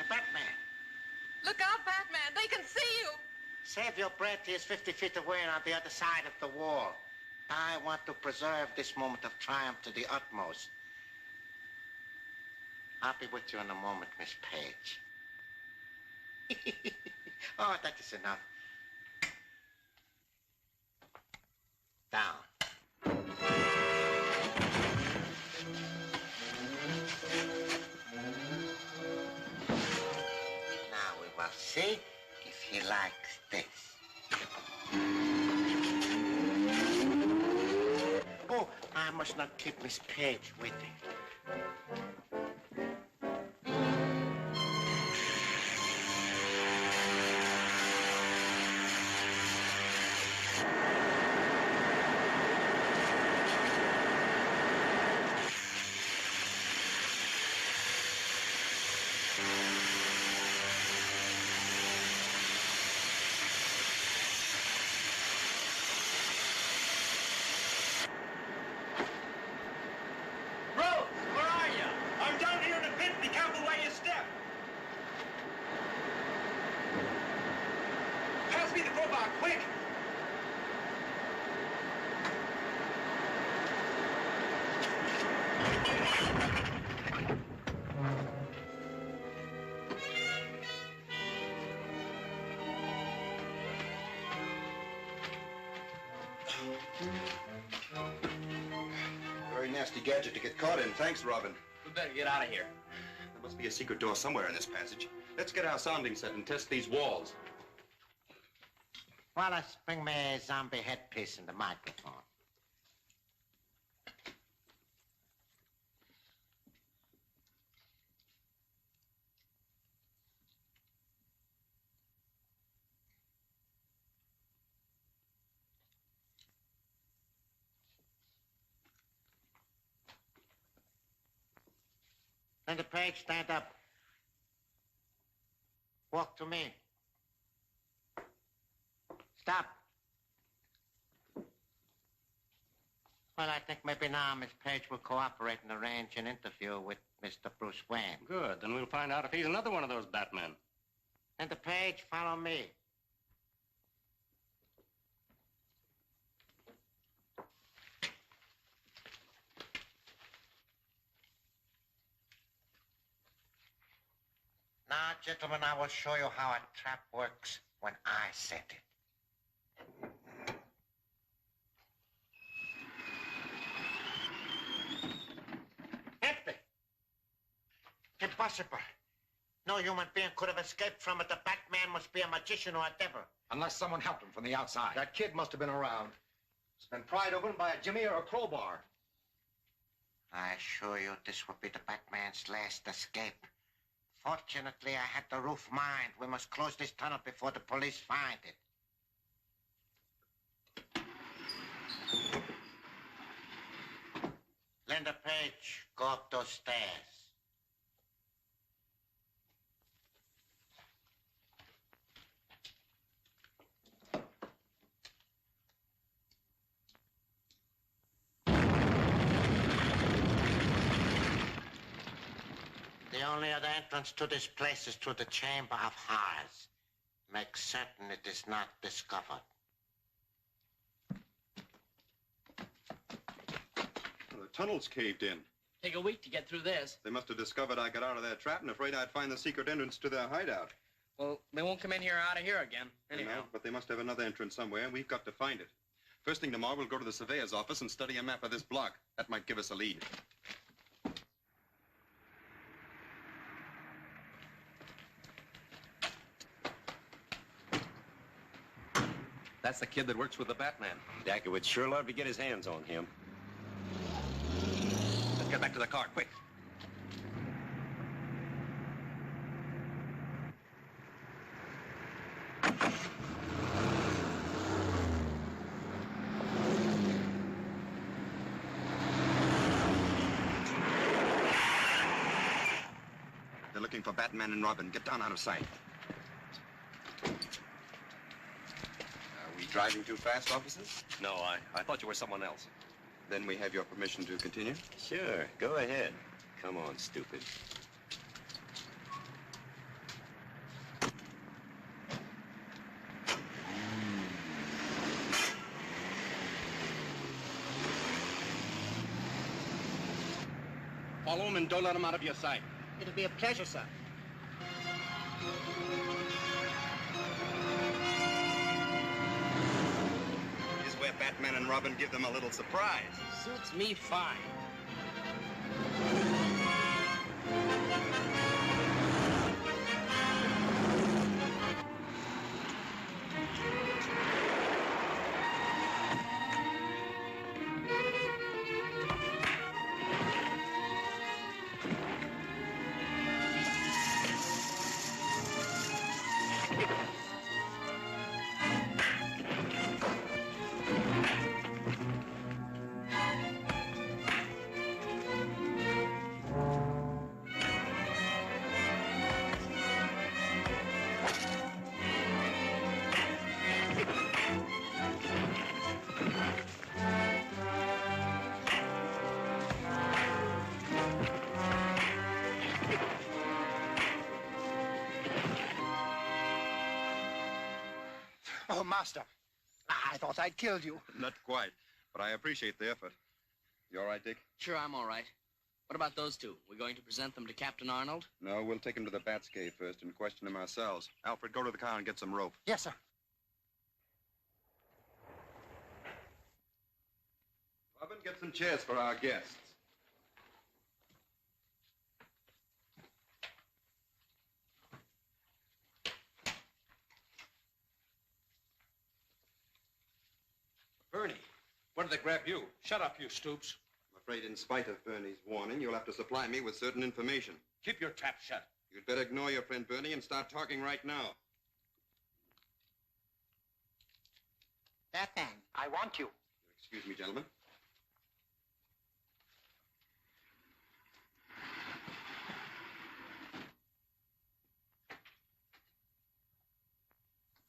Batman. Look out, Batman. They can see you. Save your breath. He is 50 feet away and on the other side of the wall. I want to preserve this moment of triumph to the utmost. I'll be with you in a moment, Miss Page. Oh, that is enough. Down. See if he likes this. Oh, I must not keep Miss Page waiting. Bruce! quick! Very nasty gadget to get caught in. Thanks, Robin. We better get out of here. There must be a secret door somewhere in this passage. Let's get our sounding set and test these walls. Wallace, bring me a zombie headpiece and the microphone. Linda Page, stand up. Walk to me. Stop. Well, I think maybe now Miss Page will cooperate and arrange an interview with Mr. Bruce Wayne. Good. Then we'll find out if he's another one of those Batmen. Linda Page, follow me. Now, gentlemen, I will show you how a trap works when I set it. Empty. Impossible. No human being could have escaped from it. The Batman must be a magician or a devil. Unless someone helped him from the outside. That kid must have been around. It's been pried open by a jimmy or a crowbar. I assure you this will be the Batman's last escape. Fortunately, I had the roof mined. We must close this tunnel before the police find it. Linda Page, go up those stairs. The only other entrance to this place is through the Chamber of Horrors. Make certain it is not discovered. The tunnel's caved in. Take a week to get through this. They must have discovered I got out of their trap and afraid I'd find the secret entrance to their hideout. Well, they won't come in here or out of here again. Anyhow. No, but they must have another entrance somewhere, and we've got to find it. First thing tomorrow, we'll go to the surveyor's office and study a map of this block. That might give us a lead. That's the kid that works with the Batman. Daka would sure love to get his hands on him. Let's get back to the car, quick. They're looking for Batman and Robin. Get down out of sight. Are we driving too fast, officers? No, I thought you were someone else. Then we have your permission to continue? Sure, go ahead. Come on, stupid. Follow him and don't let him out of your sight. It'll be a pleasure, sir. Here's where Batman and Robin give them a little surprise. Suits me fine. Oh, Master. I thought I'd killed you. Not quite, but I appreciate the effort. You all right, Dick? Sure, I'm all right. What about those two? We going to present them to Captain Arnold? No, we'll take him to the Bat's cave first and question him ourselves. Alfred, go to the car and get some rope. Yes, sir. Robin, get some chairs for our guests. Bernie, when did they grab you? Shut up, you Stoops. I'm afraid in spite of Bernie's warning, you'll have to supply me with certain information. Keep your trap shut. You'd better ignore your friend Bernie and start talking right now. Batman, I want you. Excuse me, gentlemen.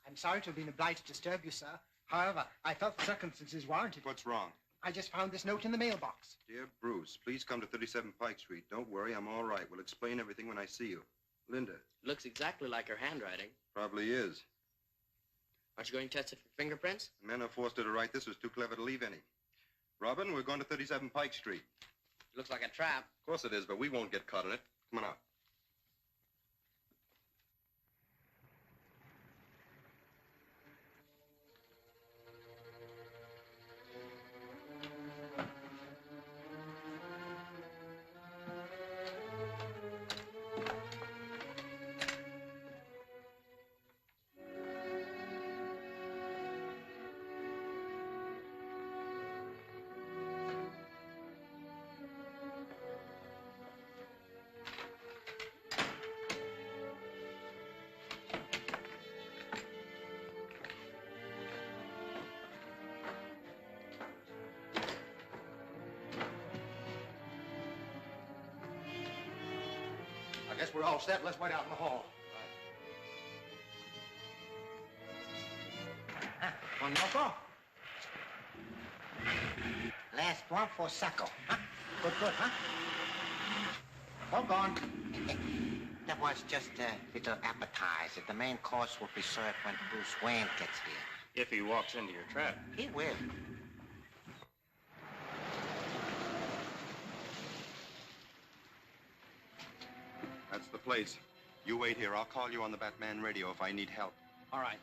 I'm sorry to have been obliged to disturb you, sir. However, I felt the circumstances warranted. What's wrong? I just found this note in the mailbox. Dear Bruce, please come to 37 Pike Street. Don't worry, I'm all right. We'll explain everything when I see you. Linda. Looks exactly like her handwriting. Probably is. Aren't you going to test it for fingerprints? The man who forced her to write this was too clever to leave any. Robin, we're going to 37 Pike Street. Looks like a trap. Of course it is, but we won't get caught in it. Come on out. I guess we're all set. Let's wait out in the hall. One loco. Last one for Sacco. Huh? Good, huh? All gone. That was just a little appetizer. The main course will be served when Bruce Wayne gets here. If he walks into your trap. He will. That's the place. You wait here. I'll call you on the Batman radio if I need help. All right.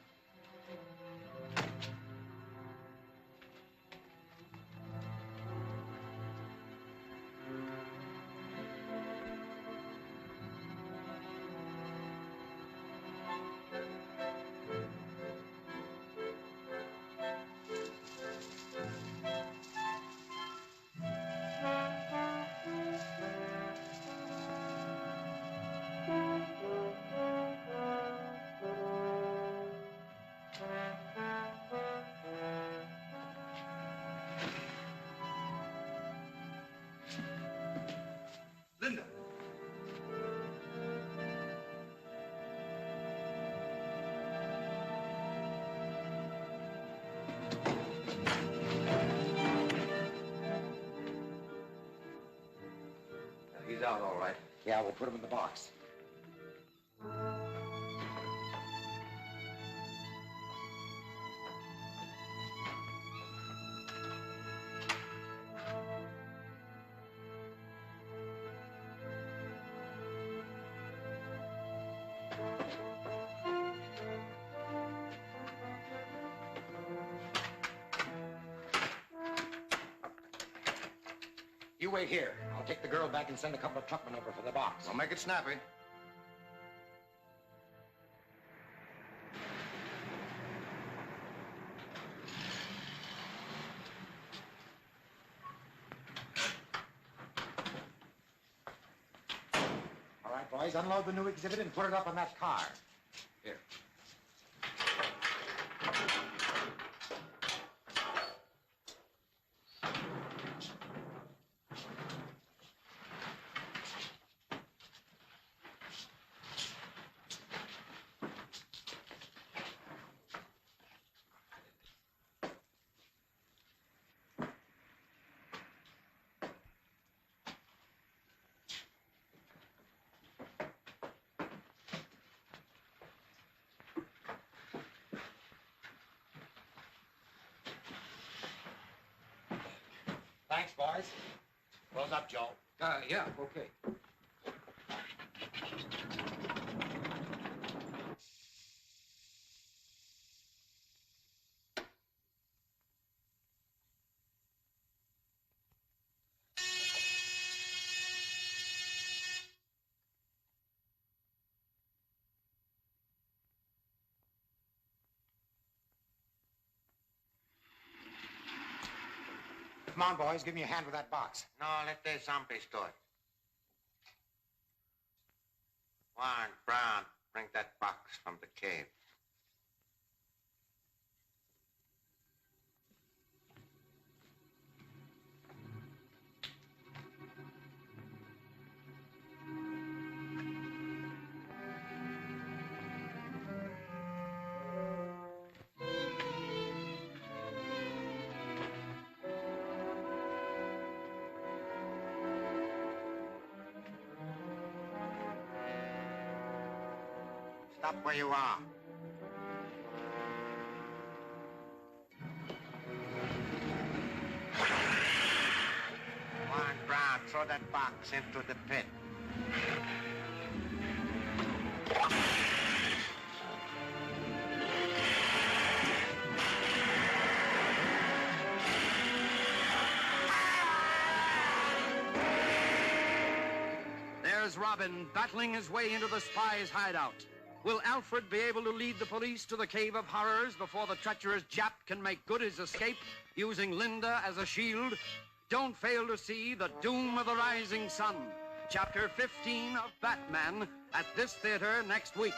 Linda. He's out all right. Yeah, we'll put him in the box. You wait here. I'll take the girl back and send a couple of truckmen over for the box. I'll make it snappy. All right, boys, unload the new exhibit and put it up on that car. Here. Thanks, boys. Close up, Joe. Yeah, okay. Come on, boys. Give me a hand with that box. No, let the zombies do it. Warren, Brown, bring that box from the cave. Stop where you are. Warren Brown, throw that box into the pit. There's Robin battling his way into the spy's hideout. Will Alfred be able to lead the police to the Cave of Horrors before the treacherous Jap can make good his escape, using Linda as a shield? Don't fail to see The Doom of the Rising Sun, Chapter 15 of Batman, at this theater next week.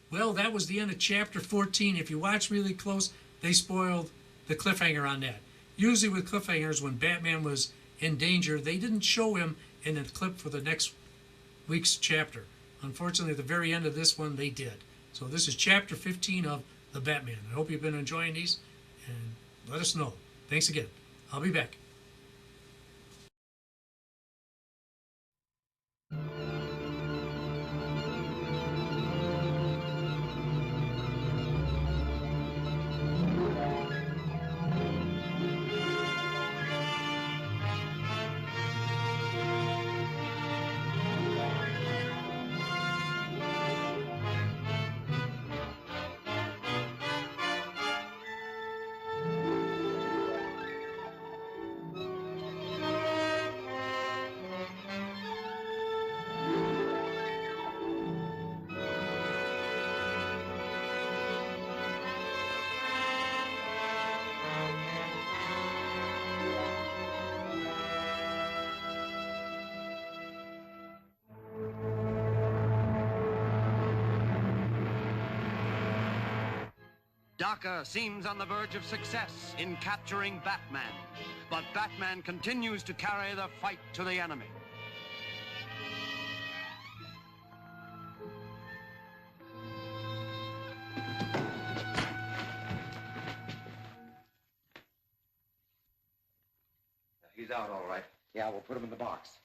Well, that was the end of chapter 14. If you watch really close, they spoiled the cliffhanger on that. Usually with cliffhangers, when Batman was in danger, they didn't show him in the clip for the next week's chapter. Unfortunately, at the very end of this one, they did. So this is chapter 15 of The Batman. I hope you've been enjoying these, and let us know. Thanks again. I'll be back. Daka seems on the verge of success in capturing Batman, but Batman continues to carry the fight to the enemy. He's out, all right. Yeah, we'll put him in the box.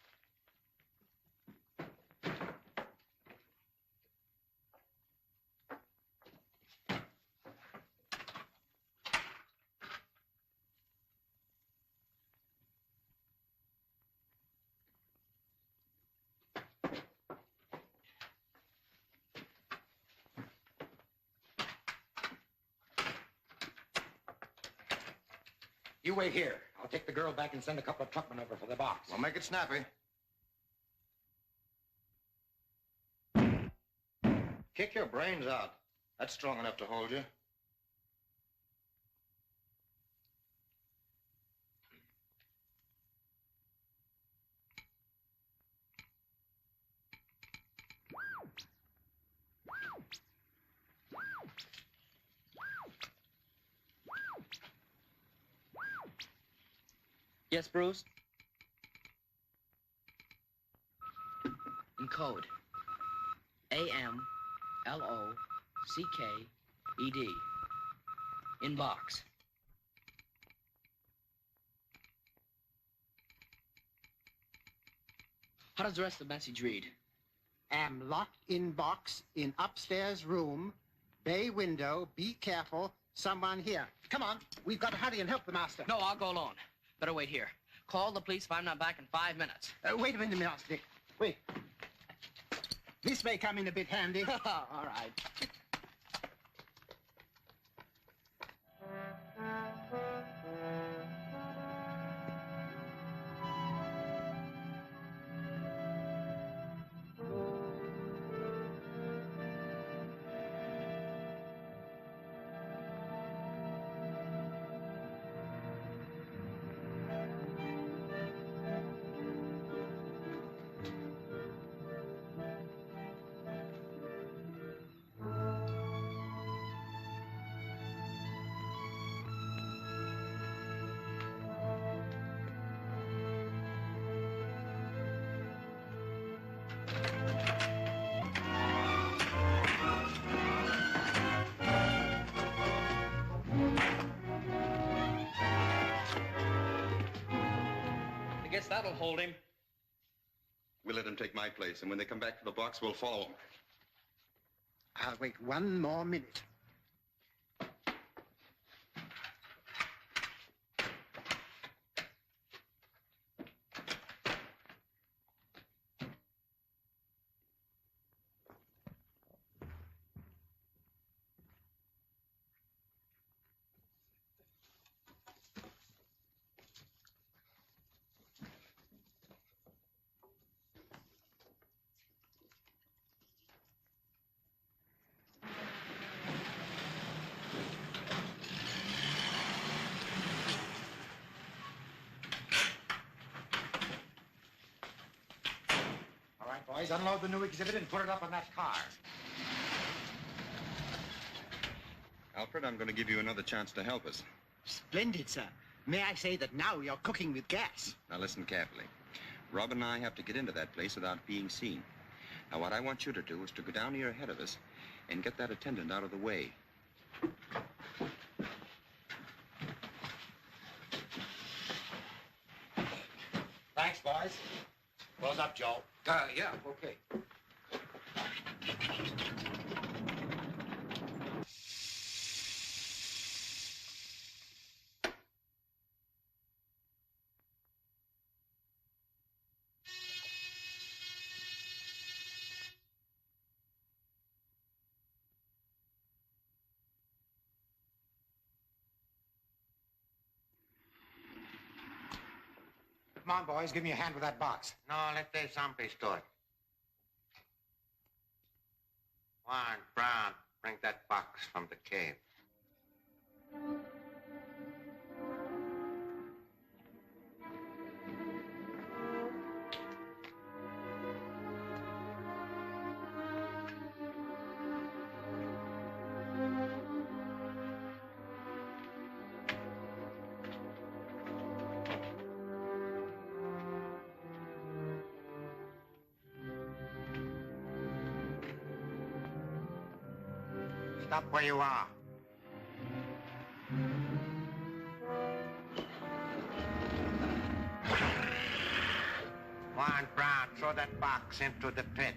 You wait here. I'll take the girl back and send a couple of truckmen over for the box. We'll make it snappy. Kick your brains out. That's strong enough to hold you. Yes, Bruce? In code. A-M-L-O-C-K-E-D. In box. How does the rest of the message read? Am locked in box in upstairs room. Bay window. Be careful. Someone here. Come on. We've got to hurry and help the master. No, I'll go alone. Better wait here. Call the police if I'm not back in 5 minutes. Wait a minute, Master Dick. Wait. This may come in a bit handy. All right. I guess that'll hold him. We'll let him take my place, and when they come back to the box, we'll follow him. I'll wait 1 more minute. All right, boys, unload the new exhibit and put it up on that car. Alfred, I'm going to give you another chance to help us. Splendid, sir. May I say that now you're cooking with gas? Now listen carefully. Rob and I have to get into that place without being seen. Now what I want you to do is to go down here ahead of us and get that attendant out of the way. Thanks, boys. Close up, Joe. Yeah, okay. Come on, boys, give me a hand with that box. No, let the zombies do it. Juan, Brown, bring that box from the cave. Stop where you are. Juan, Brown, throw that box into the pit.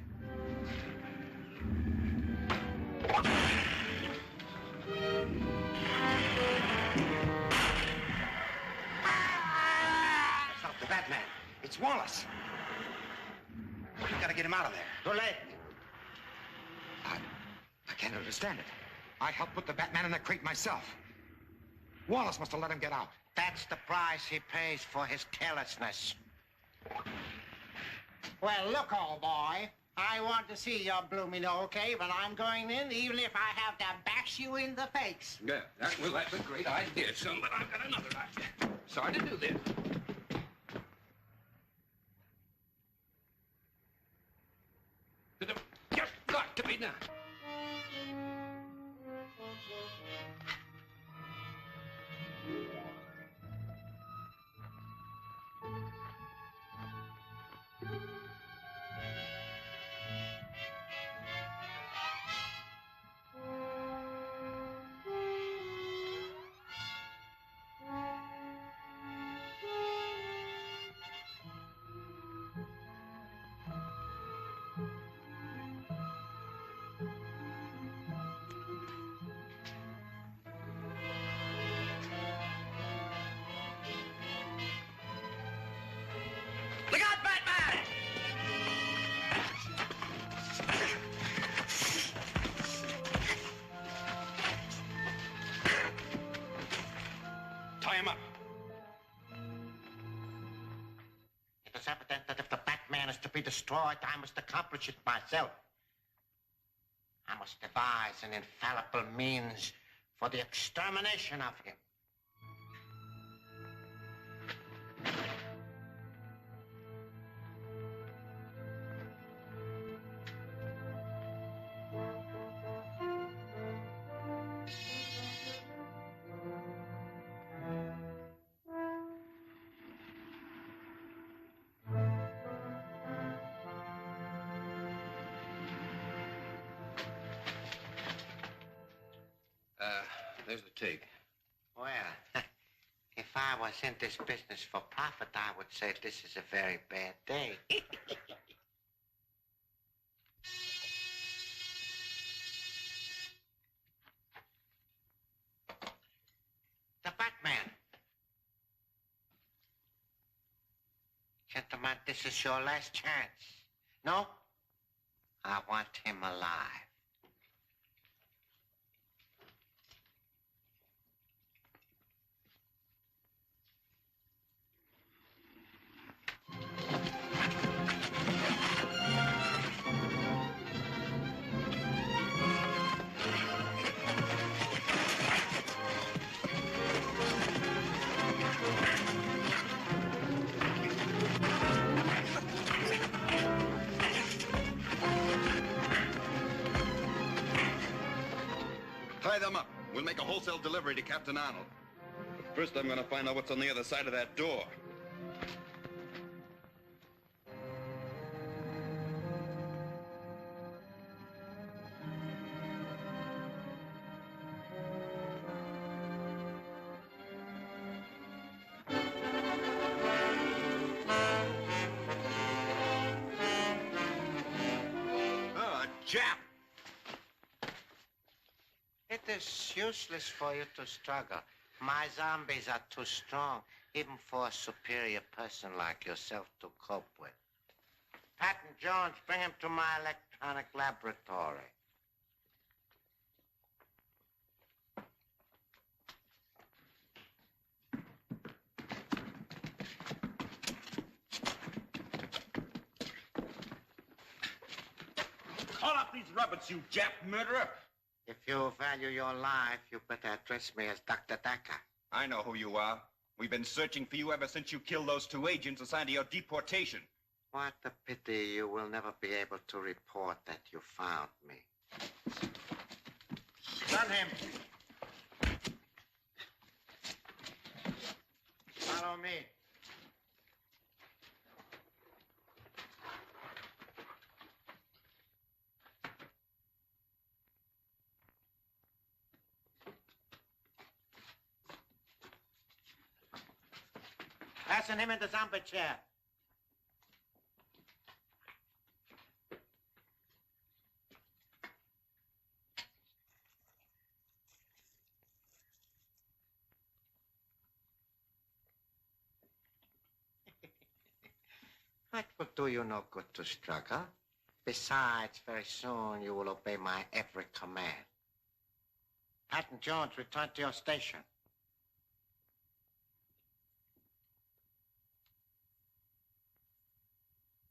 That's not the Batman. It's Wallace. We gotta get him out of there. Too late. I can't understand it. I helped put the Batman in the crate myself. Wallace must have let him get out. That's the price he pays for his carelessness. Well, look, old boy. I want to see your blooming old cave, and I'm going in even if I have to bash you in the face. Yeah, that's a great idea, son, but I've got another idea. Sorry to do this. Just got to be done. him up. It is evident that if the Batman is to be destroyed, I must accomplish it myself. I must devise an infallible means for the extermination of him. There's the take. Well, if I was in this business for profit, I would say this is a very bad day. The Batman. Gentlemen, this is your last chance. No? I want him alive. Tie them up. We'll make a wholesale delivery to Captain Arnold. But first, I'm going to find out what's on the other side of that door. Jap! It is useless for you to struggle. My zombies are too strong, even for a superior person like yourself to cope with. Patton Jones, bring him to my electronic laboratory. Call up these rabbits, you Jap murderer! If you value your life, you better address me as Dr. Daka. I know who you are. We've been searching for you ever since you killed those two agents assigned to your deportation. What a pity you will never be able to report that you found me. Stun him! Follow me. Fasten him in the zombie chair. It will do you no good to struggle. Besides, very soon you will obey my every command. Patton Jones, return to your station.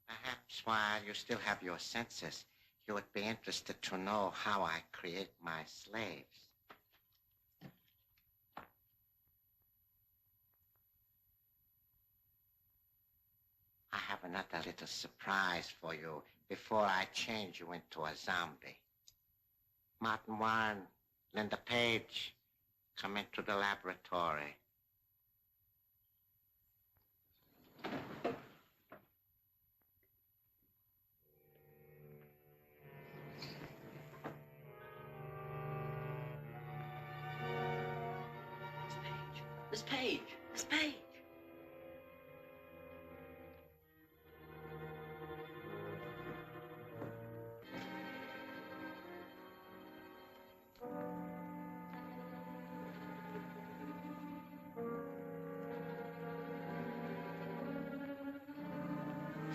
Perhaps while you still have your senses, you would be interested to know how I create my slaves. I have another little surprise for you before I change you into a zombie. Martin Warren, Linda Page, come into the laboratory. Miss Page! Miss Page!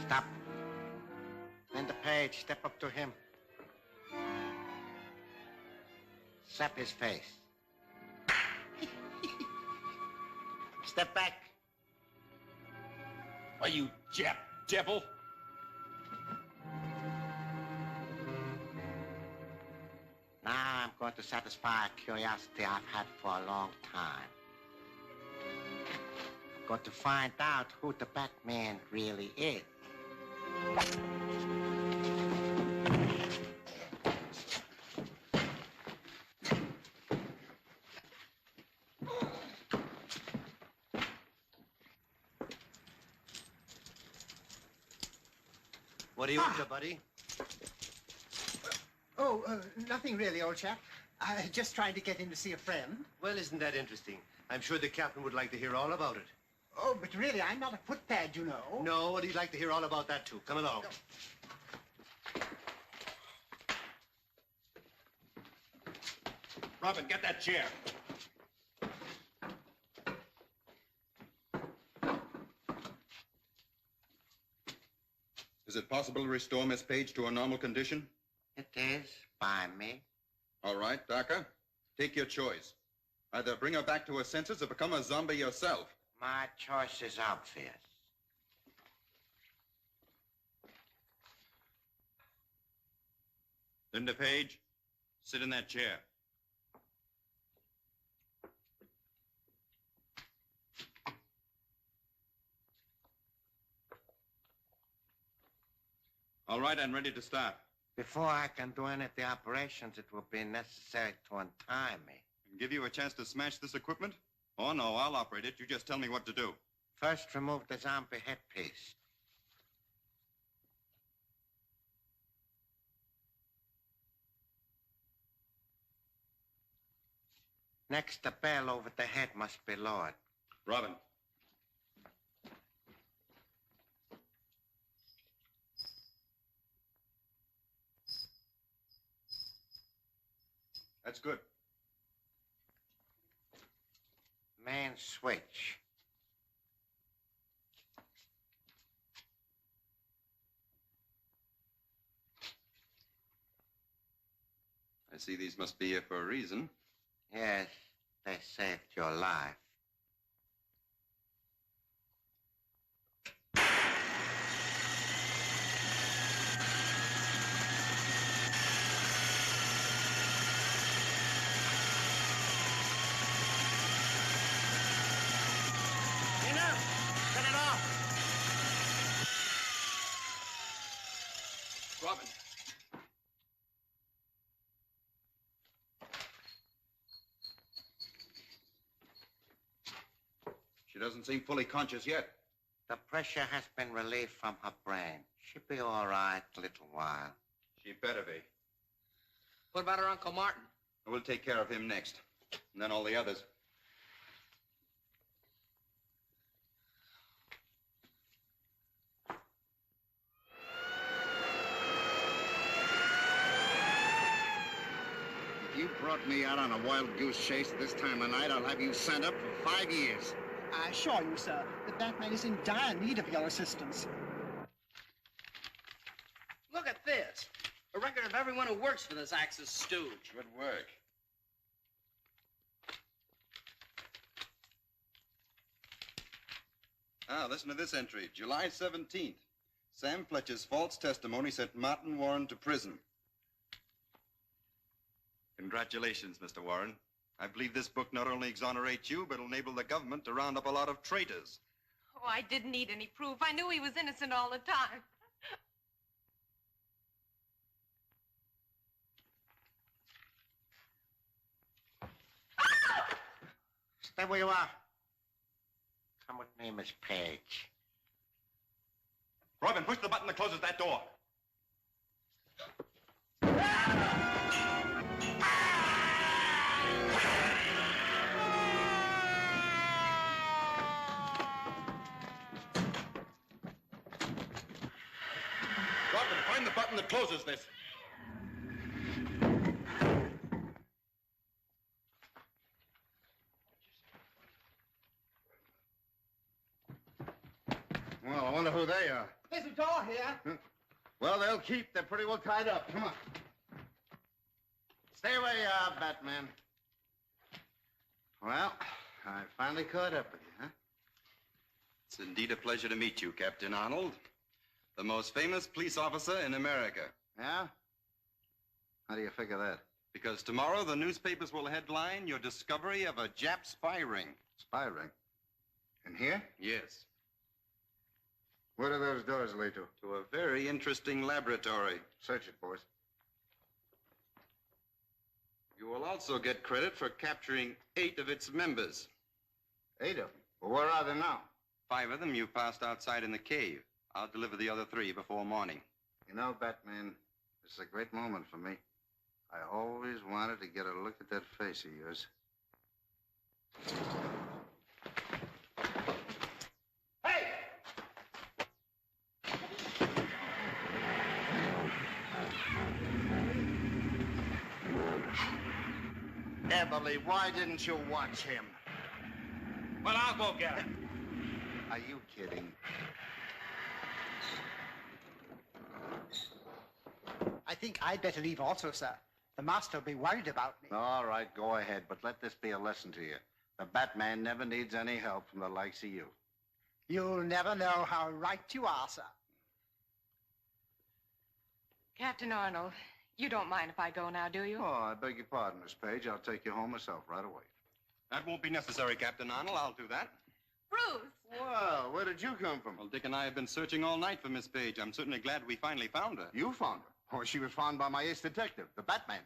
Stop. Linda Page, step up to him. Slap his face. Step back. Are you devil? Now I'm going to satisfy a curiosity I've had for a long time. I'm going to find out who the Batman really is. What are you up to, buddy? Oh, nothing really, old chap. Just trying to get in to see a friend. Well, isn't that interesting? I'm sure the captain would like to hear all about it. Oh, but really, I'm not a footpad, you know. No, but he'd like to hear all about that, too. Come along. Robin, get that chair. Is it possible to restore Miss Page to a normal condition? It is, by me. All right, Daka. Take your choice. Either bring her back to her senses or become a zombie yourself. My choice is obvious. Linda Page, sit in that chair. All right, I'm ready to start. Before I can do any of the operations, it will be necessary to untie me. And give you a chance to smash this equipment? Oh, no, I'll operate it. You just tell me what to do. First, remove the zombie headpiece. Next, the bell over the head must be lowered. Robin. That's good. Main switch. I see these must be here for a reason. Yes, they saved your life. Robin. She doesn't seem fully conscious yet. The pressure has been relieved from her brain. She'll be all right a little while. She better be. What about her Uncle Martin? We'll take care of him next. And then all the others. If you brought me out on a wild goose chase at this time of night, I'll have you sent up for 5 years. I assure you, sir, the Batman is in dire need of your assistance. Look at this. A record of everyone who works for this Axis stooge. Good work. Listen to this entry. July 17th. Sam Fletcher's false testimony sent Martin Warren to prison. Congratulations, Mr. Warren. I believe this book not only exonerates you, but will enable the government to round up a lot of traitors. Oh, I didn't need any proof. I knew he was innocent all the time. Stay where you are. Come with me, Miss Page. Robin, push the button that closes that door. Robin, find the button that closes this. Well, I wonder who they are. There's a door here. Well, they'll keep. They're pretty well tied up. Come on. Stay where you are, Batman. Well, I finally caught up with you, huh? It's indeed a pleasure to meet you, Captain Arnold. The most famous police officer in America. Yeah? How do you figure that? Because tomorrow the newspapers will headline your discovery of a Jap spy ring. Spy ring? In here? Yes. Where do those doors lead to? To a very interesting laboratory. Search it, boys. You will also get credit for capturing 8 of its members. 8 of them? Well, where are they now? 5 of them you passed outside in the cave. I'll deliver the other 3 before morning. You know, Batman, this is a great moment for me. I always wanted to get a look at that face of yours. Hey! Emily, why didn't you watch him? Well, I'll go get him. Are you kidding? I think I'd better leave also, sir. The master will be worried about me. All right, go ahead, but let this be a lesson to you. The Batman never needs any help from the likes of you. You'll never know how right you are, sir. Captain Arnold, you don't mind if I go now, do you? Oh, I beg your pardon, Miss Page. I'll take you home myself right away. That won't be necessary, Captain Arnold. I'll do that. Bruce! Well, where did you come from? Well, Dick and I have been searching all night for Miss Page. I'm certainly glad we finally found her. You found her? Oh, she was found by my ace detective, the Batman.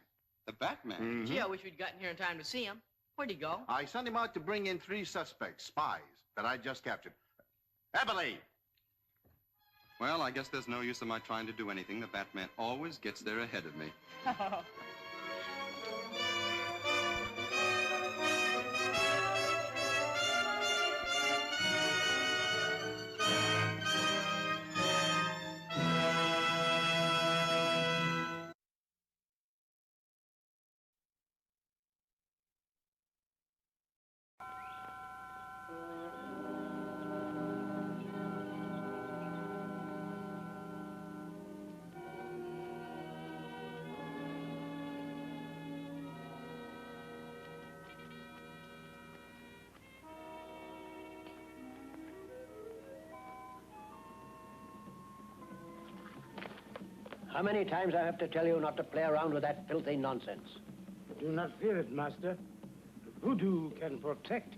The Batman? Mm-hmm. Gee, I wish we'd gotten here in time to see him. Where'd he go? I sent him out to bring in 3 suspects, spies, that I just captured. Emily! Well, I guess there's no use of my trying to do anything. The Batman always gets there ahead of me. How many times I have to tell you not to play around with that filthy nonsense? Do not fear it, Master. Voodoo can protect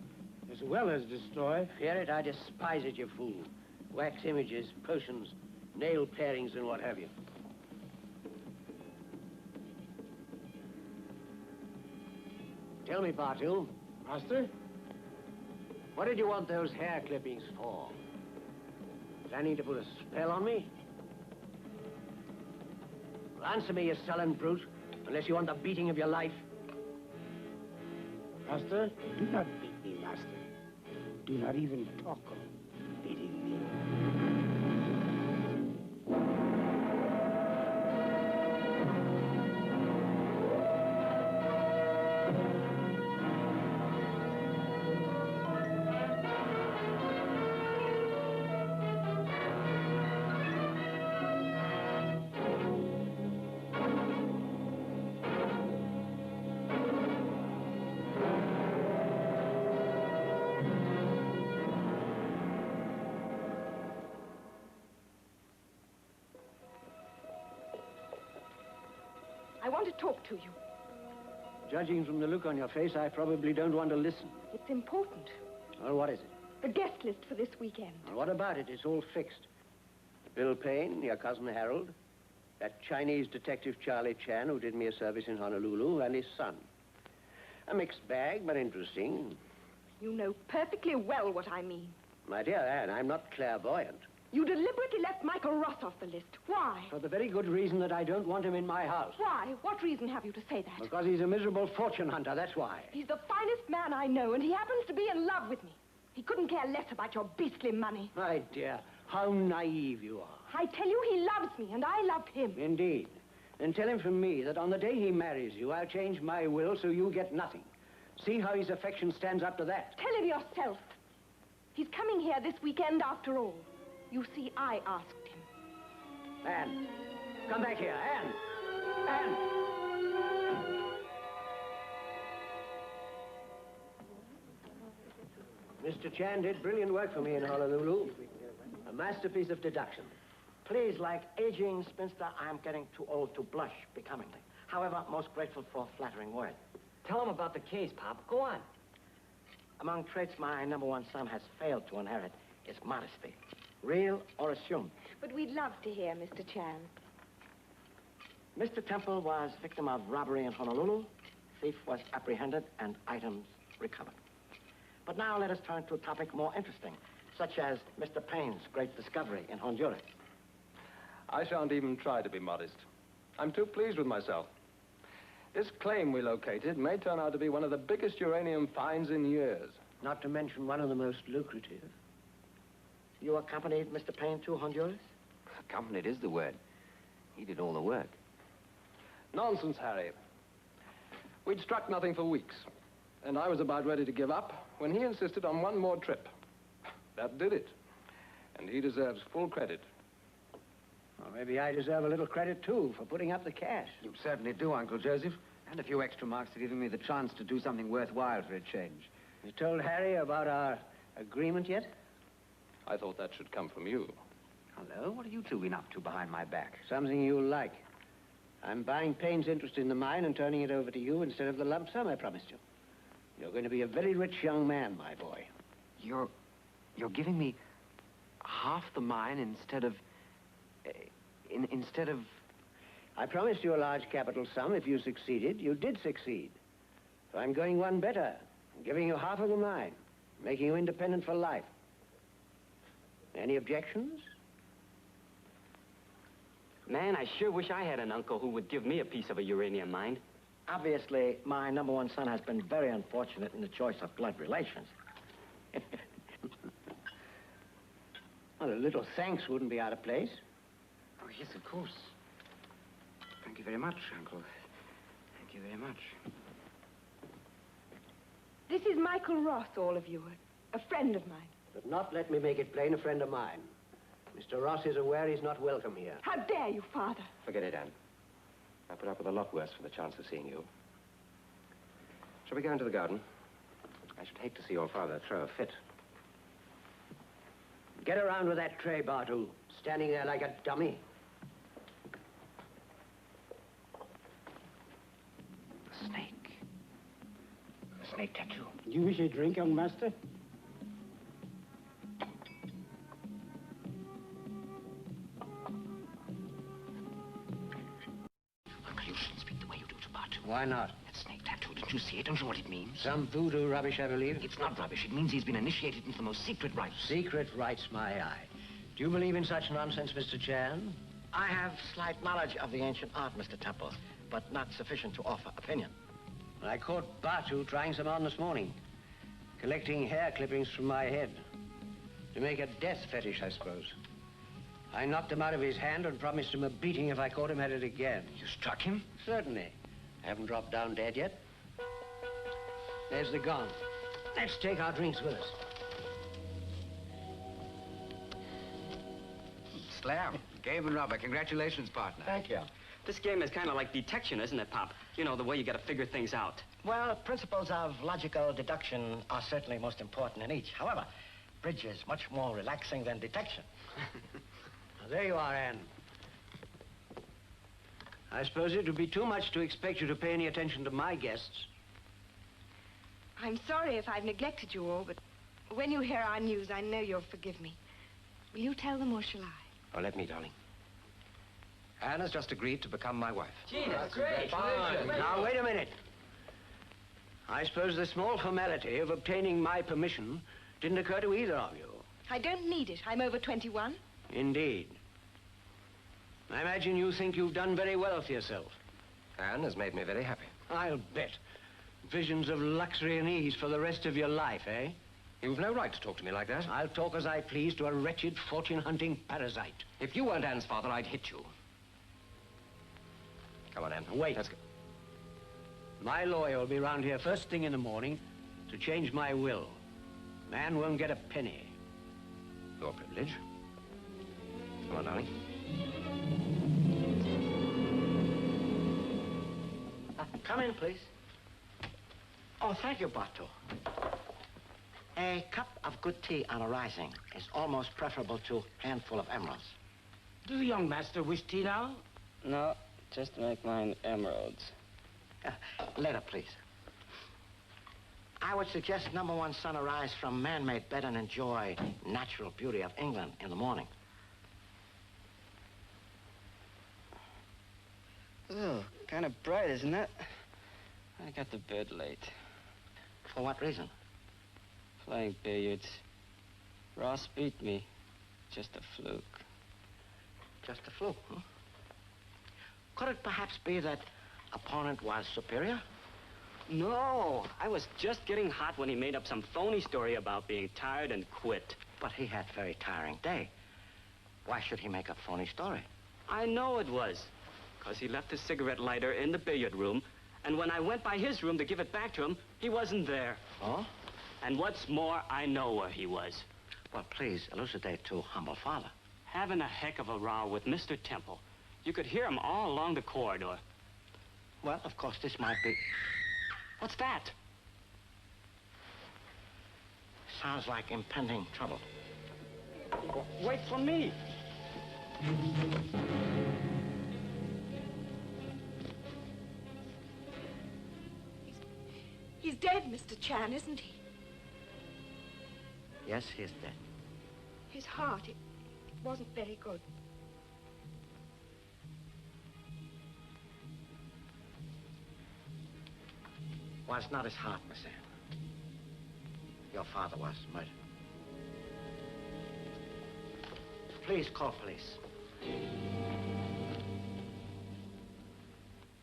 as well as destroy. Fear it? I despise it, you fool. Wax images, potions, nail parings, and what have you. Tell me, Bartu. Master? What did you want those hair clippings for? Planning to put a spell on me? Well, answer me, you sullen brute, unless you want the beating of your life. Master, do not beat me, Master. Do not even talk of beating me. I want to talk to you. Judging from the look on your face, I probably don't want to listen. It's important. Well, what is it? The guest list for this weekend. Well, what about it? It's all fixed. Bill Payne, your cousin Harold, that Chinese detective Charlie Chan, who did me a service in Honolulu, and his son. A mixed bag, but interesting. You know perfectly well what I mean. My dear Anne, I'm not clairvoyant. You deliberately left Michael Ross off the list. Why? For the very good reason that I don't want him in my house. Why? What reason have you to say that? Because he's a miserable fortune hunter, that's why. He's the finest man I know, and he happens to be in love with me. He couldn't care less about your beastly money. My dear, how naive you are. I tell you, he loves me, and I love him. Indeed. And tell him from me that on the day he marries you, I'll change my will so you get nothing. See how his affection stands up to that. Tell him yourself. He's coming here this weekend after all. You see, I asked him. Anne, come back here. Anne! Anne! Mr. Chan did brilliant work for me in Honolulu. A masterpiece of deduction. Please, like aging spinster, I'm getting too old to blush becomingly. However, most grateful for flattering words. Tell him about the case, Pop. Go on. Among traits my number one son has failed to inherit is modesty, real or assumed. But we'd love to hear, Mr. Chan. Mr. Temple was victim of robbery in Honolulu. Thief was apprehended and items recovered. But now let us turn to a topic more interesting, such as Mr. Payne's great discovery in Honduras. I shan't even try to be modest. I'm too pleased with myself. This claim we located may turn out to be one of the biggest uranium finds in years. Not to mention one of the most lucrative. You accompanied Mr. Payne to Honduras? Accompanied is the word. He did all the work. Nonsense, Harry. We'd struck nothing for weeks, and I was about ready to give up when he insisted on one more trip. That did it, and he deserves full credit. Well, maybe I deserve a little credit, too, for putting up the cash. You certainly do, Uncle Joseph. And a few extra marks for giving me the chance to do something worthwhile for a change. You told Harry about our agreement yet? I thought that should come from you. Hello? What are you two been up to behind my back? Something you'll like. I'm buying Payne's interest in the mine and turning it over to you instead of the lump sum I promised you. You're going to be a very rich young man, my boy. You're giving me half the mine instead of... I promised you a large capital sum if you succeeded. You did succeed. So I'm going one better. I'm giving you half of the mine, making you independent for life. Any objections? Man, I sure wish I had an uncle who would give me a piece of a uranium mine. Obviously, my number one son has been very unfortunate in the choice of blood relations. Well, a little thanks wouldn't be out of place. Oh, yes, of course. Thank you very much, Uncle. Thank you very much. This is Michael Ross, all of you, a friend of mine. But not, let me make it plain, a friend of mine. Mr. Ross is aware he's not welcome here. How dare you, Father? Forget it, Anne. I put up with a lot worse for the chance of seeing you. Shall we go into the garden? I should hate to see your father throw a fit. Get around with that tray, Bartu. Standing there like a dummy. The snake. The snake tattoo. You wish a drink, young master? Uncle, you shouldn't speak the way you do to Bart. Why not? That snake tattoo, didn't you see it? Don't you know what it means? Some voodoo rubbish, I believe. It's not rubbish. It means he's been initiated into the most secret rites. Secret rites, my eye. Do you believe in such nonsense, Mr. Chan? I have slight knowledge of the ancient art, Mr. Temple, but not sufficient to offer opinion. I caught Batu trying some on this morning. Collecting hair clippings from my head. To make a death fetish, I suppose. I knocked him out of his hand and promised him a beating if I caught him at it again. You struck him? Certainly. I haven't dropped down dead yet. There's the gong. Let's take our drinks with us. Slam. Game and rubber. Congratulations, partner. Thank you. This game is kind of like detection, isn't it, Pop? You know, the way you got to figure things out. Well, principles of logical deduction are certainly most important in each. However, bridge is much more relaxing than detection. Now, there you are, Anne. I suppose it would be too much to expect you to pay any attention to my guests. I'm sorry if I've neglected you all, but when you hear our news, I know you'll forgive me. Will you tell them, or shall I? Oh, let me, darling. Anne has just agreed to become my wife. Gee, that's great. Fine. Now, wait a minute. I suppose the small formality of obtaining my permission didn't occur to either of you. I don't need it. I'm over 21. Indeed. I imagine you think you've done very well for yourself. Anne has made me very happy. I'll bet. Visions of luxury and ease for the rest of your life, eh? You've no right to talk to me like that. I'll talk as I please to a wretched fortune-hunting parasite. If you weren't Anne's father, I'd hit you. Come on, Anne. Wait. Let's go. My lawyer will be round here first thing in the morning to change my will. Man won't get a penny. Your privilege. Come on, darling. Come in, please. Oh, thank you, Barto. A cup of good tea on arising is almost preferable to a handful of emeralds. Do the young master wish tea now? No, just make mine emeralds. Later, please. I would suggest number one sun arise from man-made bed and enjoy natural beauty of England in the morning. Oh, kind of bright, isn't it? I got to bed late. For what reason? Playing billiards. Ross beat me. Just a fluke. Just a fluke, huh? Could it perhaps be that opponent was superior? No, I was just getting hot when he made up some phony story about being tired and quit. But he had a very tiring day. Why should he make a phony story? I know it was. Because he left his cigarette lighter in the billiard room, and when I went by his room to give it back to him, he wasn't there. Oh? And what's more, I know where he was. Well, please elucidate to humble father. Having a heck of a row with Mr. Temple. You could hear him all along the corridor. Well, of course, this might be... What's that? Sounds like impending trouble. Wait for me. He's dead, Mr. Chan, isn't he? Yes, he's dead. His heart, it wasn't very good. Was not his heart, Miss Anne. Your father was murdered. Please call police.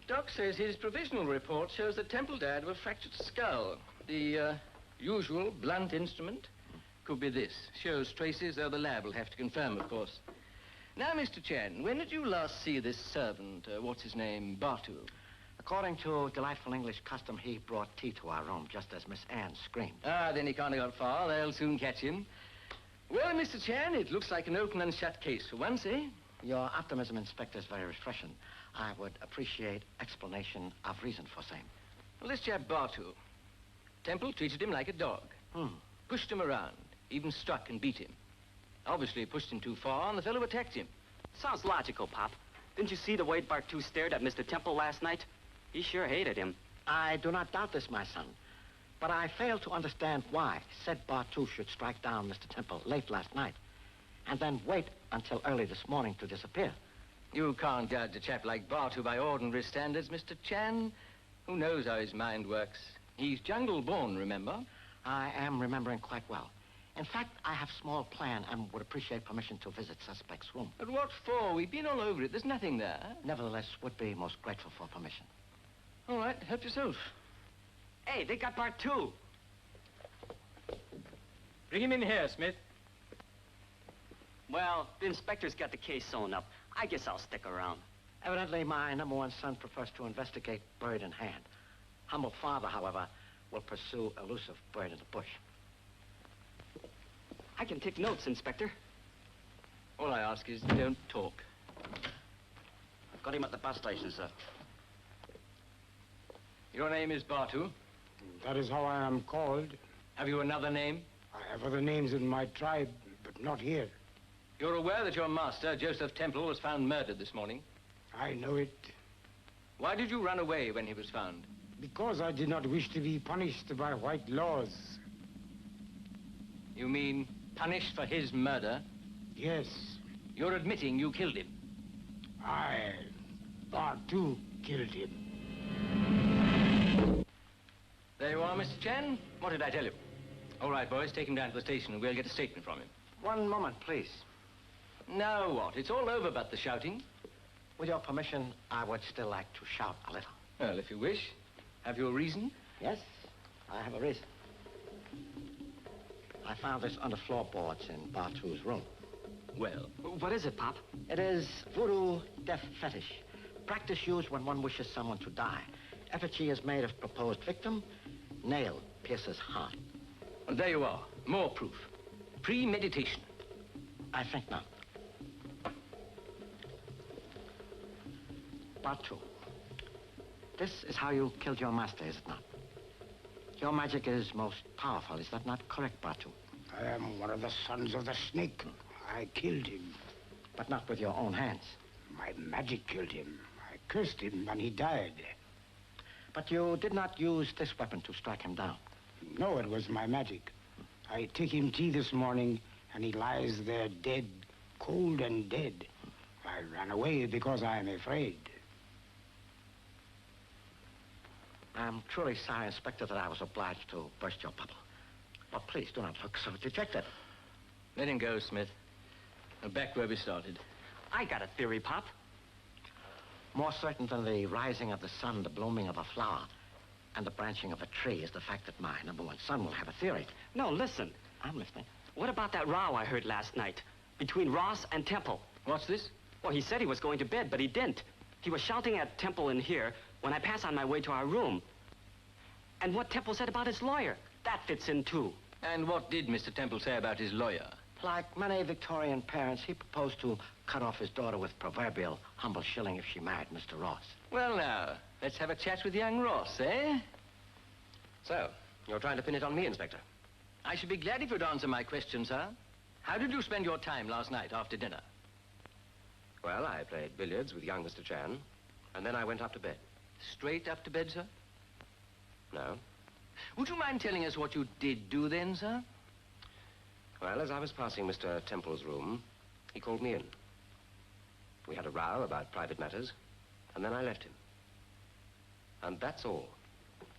Doc says his provisional report shows that Temple died of a fractured skull. The usual blunt instrument could be this. Shows traces, though the lab will have to confirm, of course. Now, Mr. Chan, when did you last see this servant, what's his name, Batu? According to delightful English custom, he brought tea to our room just as Miss Anne screamed. Ah, then he can't have got far. They'll soon catch him. Well, Mr. Chan, it looks like an open and shut case for once, eh? Your optimism, Inspector, is very refreshing. I would appreciate explanation of reason for same. Well, this chap Batu, Temple treated him like a dog. Pushed him around, even struck and beat him. Obviously pushed him too far, and the fellow attacked him. Sounds logical, Pop. Didn't you see the way Bartu stared at Mr. Temple last night? He sure hated him. I do not doubt this, my son. But I fail to understand why said Bartu should strike down Mr. Temple late last night and then wait until early this morning to disappear. You can't judge a chap like Bartu by ordinary standards, Mr. Chan. Who knows how his mind works? He's jungle-born, remember? I am remembering quite well. In fact, I have a small plan and would appreciate permission to visit suspect's room. But what for? We've been all over it. There's nothing there. Nevertheless, would be most grateful for permission. All right, help yourself. Hey, they got Bartu. Bring him in here, Smith. Well, the inspector's got the case sewn up. I guess I'll stick around. Evidently, my number one son prefers to investigate bird in hand. Humble father, however, will pursue elusive bird in the bush. I can take notes, Inspector. All I ask is don't talk. I've got him at the bus station, sir. Your name is Bartu? That is how I am called. Have you another name? I have other names in my tribe, but not here. You're aware that your master, Joseph Temple, was found murdered this morning? I know it. Why did you run away when he was found? Because I did not wish to be punished by white laws. You mean punished for his murder? Yes. You're admitting you killed him? I, Bartu, killed him. There you are, Mr. Chan. What did I tell you? All right, boys, take him down to the station and we'll get a statement from him. One moment, please. Now what? It's all over but the shouting. With your permission, I would still like to shout a little. Well, if you wish. Have you a reason? Yes, I have a reason. I found this under floorboards in Bartu's room. Well, what is it, Pop? It is voodoo death fetish. Practice used when one wishes someone to die. Effigy is made of proposed victim. Nail pierces heart. Well, there you are. More proof. Premeditation. I think not. Bartu, this is how you killed your master, is it not? Your magic is most powerful. Is that not correct, Batu? I am one of the sons of the snake. I killed him. But not with your own hands. My magic killed him. I cursed him and he died. But you did not use this weapon to strike him down. No, it was my magic. I took him tea this morning, and he lies there dead, cold and dead. I ran away because I am afraid. I'm truly sorry, Inspector, that I was obliged to burst your bubble. But please do not look so dejected. Let him go, Smith. Now back where we started. I got a theory, Pop. More certain than the rising of the sun, the blooming of a flower, and the branching of a tree is the fact that my number one son will have a theory. No, listen. I'm listening. What about that row I heard last night between Ross and Temple? What's this? Well, he said he was going to bed, but he didn't. He was shouting at Temple in here when I passed on my way to our room. And what Temple said about his lawyer, that fits in too. And what did Mr. Temple say about his lawyer? Like many Victorian parents, he proposed to cut off his daughter with proverbial humble shilling if she married Mr. Ross. Well, now, let's have a chat with young Ross, eh? So, you're trying to pin it on me, Inspector? I should be glad if you'd answer my question, sir. How did you spend your time last night after dinner? Well, I played billiards with young Mr. Chan, and then I went up to bed. Straight up to bed, sir? No. Would you mind telling us what you did do then, sir? Well, as I was passing Mr. Temple's room, he called me in. We had a row about private matters, and then I left him. And that's all.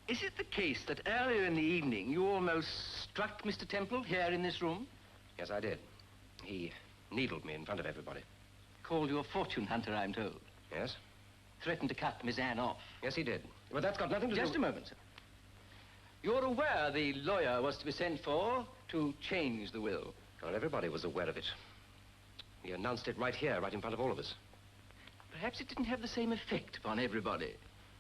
Is it the case that earlier in the evening you almost struck Mr. Temple here in this room? Yes, I did. He needled me in front of everybody. Called you a fortune hunter, I'm told. Yes? Threatened to cut Miss Anne off. Yes, he did. But that's got nothing to do... Just a moment, sir. You're aware the lawyer was to be sent for to change the will? Well, everybody was aware of it. He announced it right here, right in front of all of us. Perhaps it didn't have the same effect upon everybody.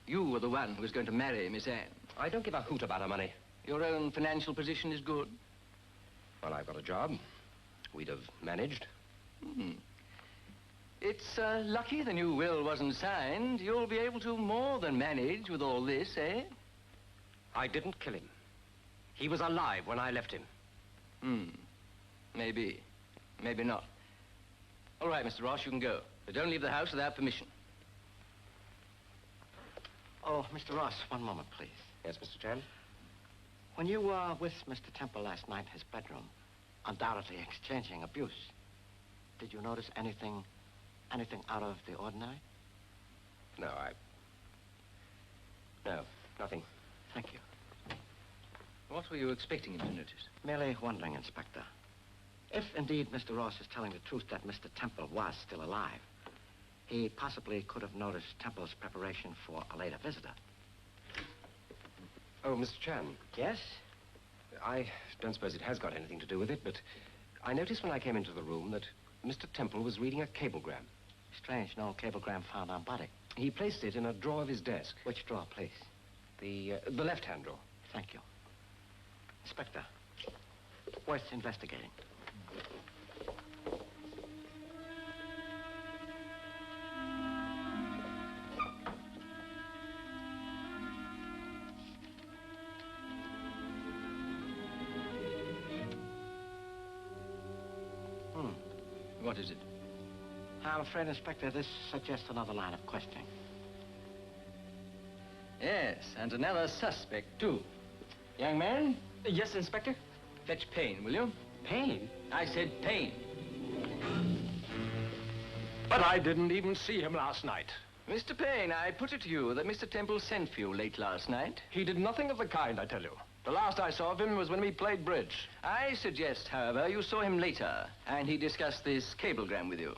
You were the one who was going to marry Miss Anne. I don't give a hoot about her money. Your own financial position is good? Well, I've got a job. We'd have managed. It's lucky the new will wasn't signed. You'll be able to more than manage with all this, eh? I didn't kill him. He was alive when I left him. Maybe. Maybe not. All right, Mr. Ross, you can go. But don't leave the house without permission. Oh, Mr. Ross, one moment, please. Yes, Mr. Chan? When you were with Mr. Temple last night in his bedroom, undoubtedly exchanging abuse, did you notice anything out of the ordinary? No, No, nothing. Thank you. What were you expecting him to notice? Merely wondering, Inspector. If indeed Mr. Ross is telling the truth that Mr. Temple was still alive, he possibly could have noticed Temple's preparation for a later visitor. Oh, Mr. Chan. Yes? I don't suppose it has got anything to do with it, but I noticed when I came into the room that Mr. Temple was reading a cablegram. Strange, no cablegram found on body. He placed it in a drawer of his desk. Which drawer, please? The left-hand drawer. Thank you. Inspector, worth investigating. What is it? I'm afraid, Inspector, this suggests another line of questioning. Yes, and another suspect, too. Young man? Yes, Inspector? Fetch Payne, will you? Payne? I said Payne. But I didn't even see him last night. Mr. Payne, I put it to you that Mr. Temple sent for you late last night. He did nothing of the kind, I tell you. The last I saw of him was when we played bridge. I suggest, however, you saw him later, and he discussed this cablegram with you.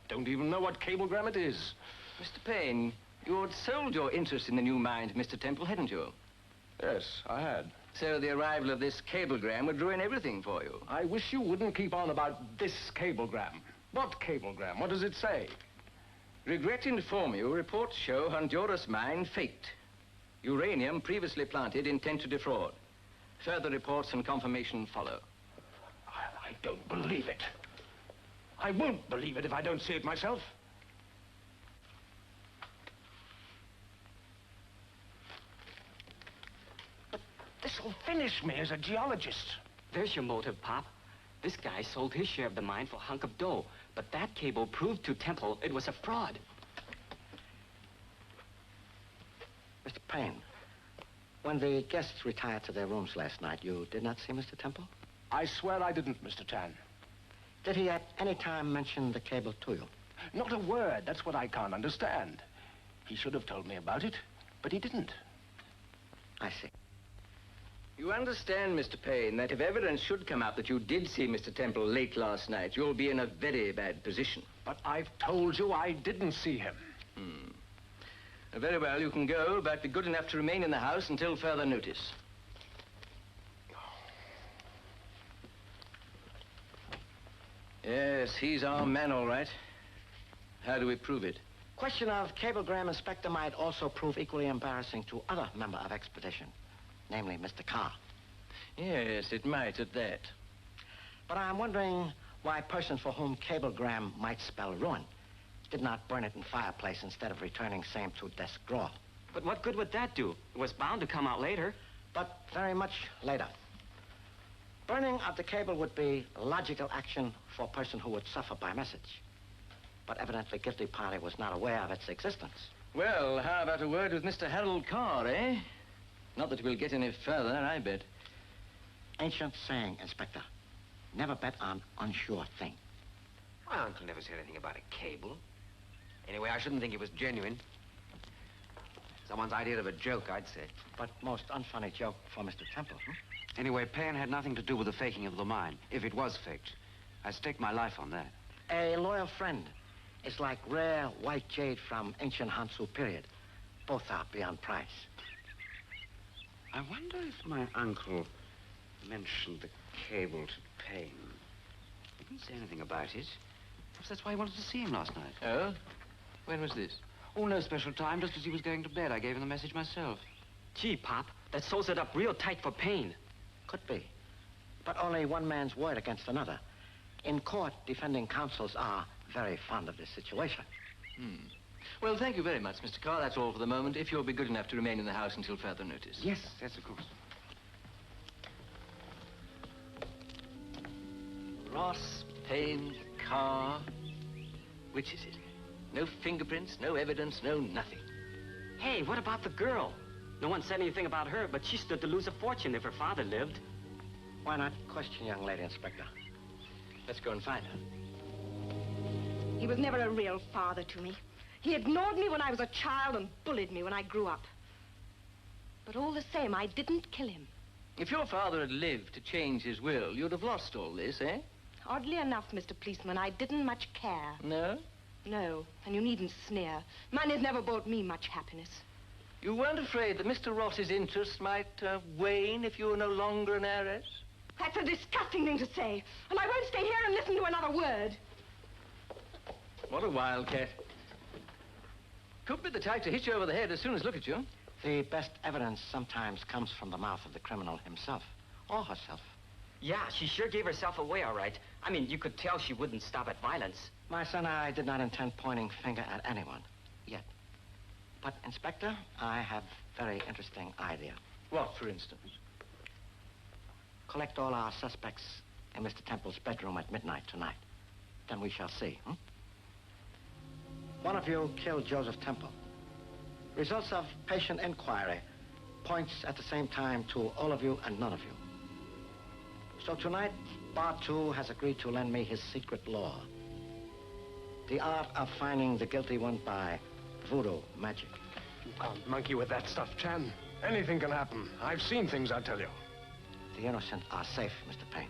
Don't even know what cablegram it is. Mr. Payne, you had sold your interest in the new mine to Mr. Temple, hadn't you? Yes, I had. So the arrival of this cablegram would ruin everything for you. I wish you wouldn't keep on about this cablegram. What cablegram? What does it say? Regret to inform you, reports show Honduras mine faked. Uranium previously planted, intent to defraud. Further reports and confirmation follow. I don't believe it. I won't believe it if I don't see it myself. finish me as a geologist. There's your motive, Pop. This guy sold his share of the mine for a hunk of dough, but that cable proved to Temple it was a fraud. Mr. Payne, when the guests retired to their rooms last night, you did not see Mr. Temple? I swear I didn't, Mr. Tan. Did he at any time mention the cable to you? Not a word. That's what I can't understand. He should have told me about it, but he didn't. I see. You understand, Mr. Payne, that if evidence should come up that you did see Mr. Temple late last night, you'll be in a very bad position. But I've told you I didn't see him. Very well, you can go, but be good enough to remain in the house until further notice. Yes, he's our man, all right. How do we prove it? Question of cablegram inspector might also prove equally embarrassing to other member of expedition, namely Mr. Carr. Yes, it might at that. But I'm wondering why a person for whom cablegram might spell ruin did not burn it in fireplace instead of returning same to desk drawer. But what good would that do? It was bound to come out later. But very much later. Burning of the cable would be logical action for a person who would suffer by message. But evidently guilty party was not aware of its existence. Well, how about a word with Mr. Harold Carr, eh? Not that we'll get any further, I bet. Ancient saying, Inspector. Never bet on unsure thing. My uncle never said anything about a cable. Anyway, I shouldn't think it was genuine. Someone's idea of a joke, I'd say. But most unfunny joke for Mr. Temple, Anyway, Payne had nothing to do with the faking of the mine, if it was faked. I stake my life on that. A loyal friend is like rare white jade from ancient Hansu period. Both are beyond price. I wonder if my uncle mentioned the cable to Payne. He didn't say anything about it. Perhaps that's why he wanted to see him last night. Oh? When was this? Oh, no special time, just as he was going to bed. I gave him the message myself. Gee, Pop, that sews it up real tight for Payne. Could be. But only one man's word against another. In court, defending counsels are very fond of this situation. Well, thank you very much, Mr. Carr. That's all for the moment. If you'll be good enough to remain in the house until further notice. Yes, of course. Ross, Payne, Carr. Which is it? No fingerprints, no evidence, no nothing. Hey, what about the girl? No one said anything about her, but she stood to lose a fortune if her father lived. Why not question young lady, Inspector? Let's go and find her. He was never a real father to me. He ignored me when I was a child and bullied me when I grew up. But all the same, I didn't kill him. If your father had lived to change his will, you'd have lost all this, eh? Oddly enough, Mr. Policeman, I didn't much care. No? No, and you needn't sneer. Money's never brought me much happiness. You weren't afraid that Mr. Ross's interests might wane if you were no longer an heiress? That's a disgusting thing to say, and I won't stay here and listen to another word. What a wildcat. Could be the type to hit you over the head as soon as look at you. The best evidence sometimes comes from the mouth of the criminal himself, or herself. Yeah, she sure gave herself away, all right. I mean, you could tell she wouldn't stop at violence. My son, I did not intend pointing finger at anyone, yet. But, Inspector, I have very interesting idea. What, for instance? Collect all our suspects in Mr. Temple's bedroom at midnight tonight. Then we shall see, One of you killed Joseph Temple. Results of patient inquiry points at the same time to all of you and none of you. So tonight, Bar 2 has agreed to lend me his secret law. The art of finding the guilty one by voodoo magic. You can't monkey with that stuff, Chan. Anything can happen. I've seen things, I tell you. The innocent are safe, Mr. Payne.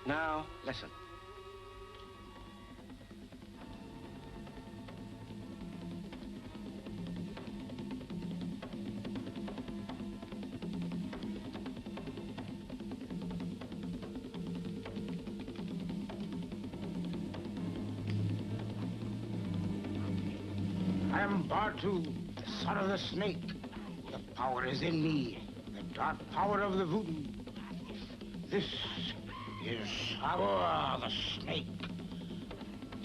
Now, listen. I am Bartu, the son of the snake. The power is in me, the dark power of the voodoo. This is Sawa the snake.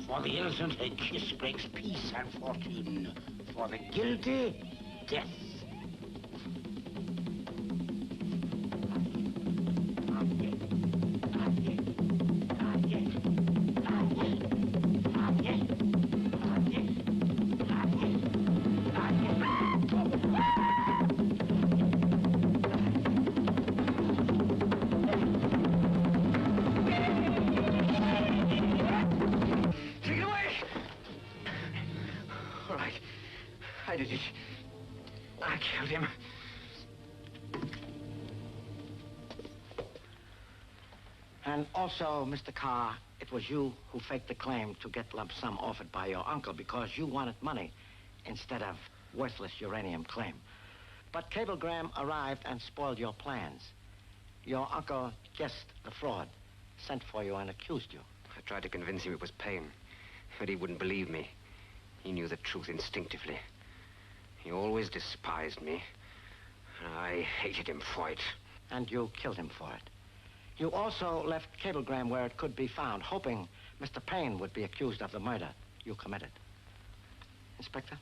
For the innocent, a kiss brings peace and fortune. For the guilty, death. And also, Mr. Carr, it was you who faked the claim to get lump sum offered by your uncle because you wanted money instead of worthless uranium claim. But cablegram arrived and spoiled your plans. Your uncle guessed the fraud, sent for you and accused you. I tried to convince him it was Payne, but he wouldn't believe me. He knew the truth instinctively. He always despised me. I hated him for it. And you killed him for it. You also left cablegram where it could be found, hoping Mr. Payne would be accused of the murder you committed. Inspector?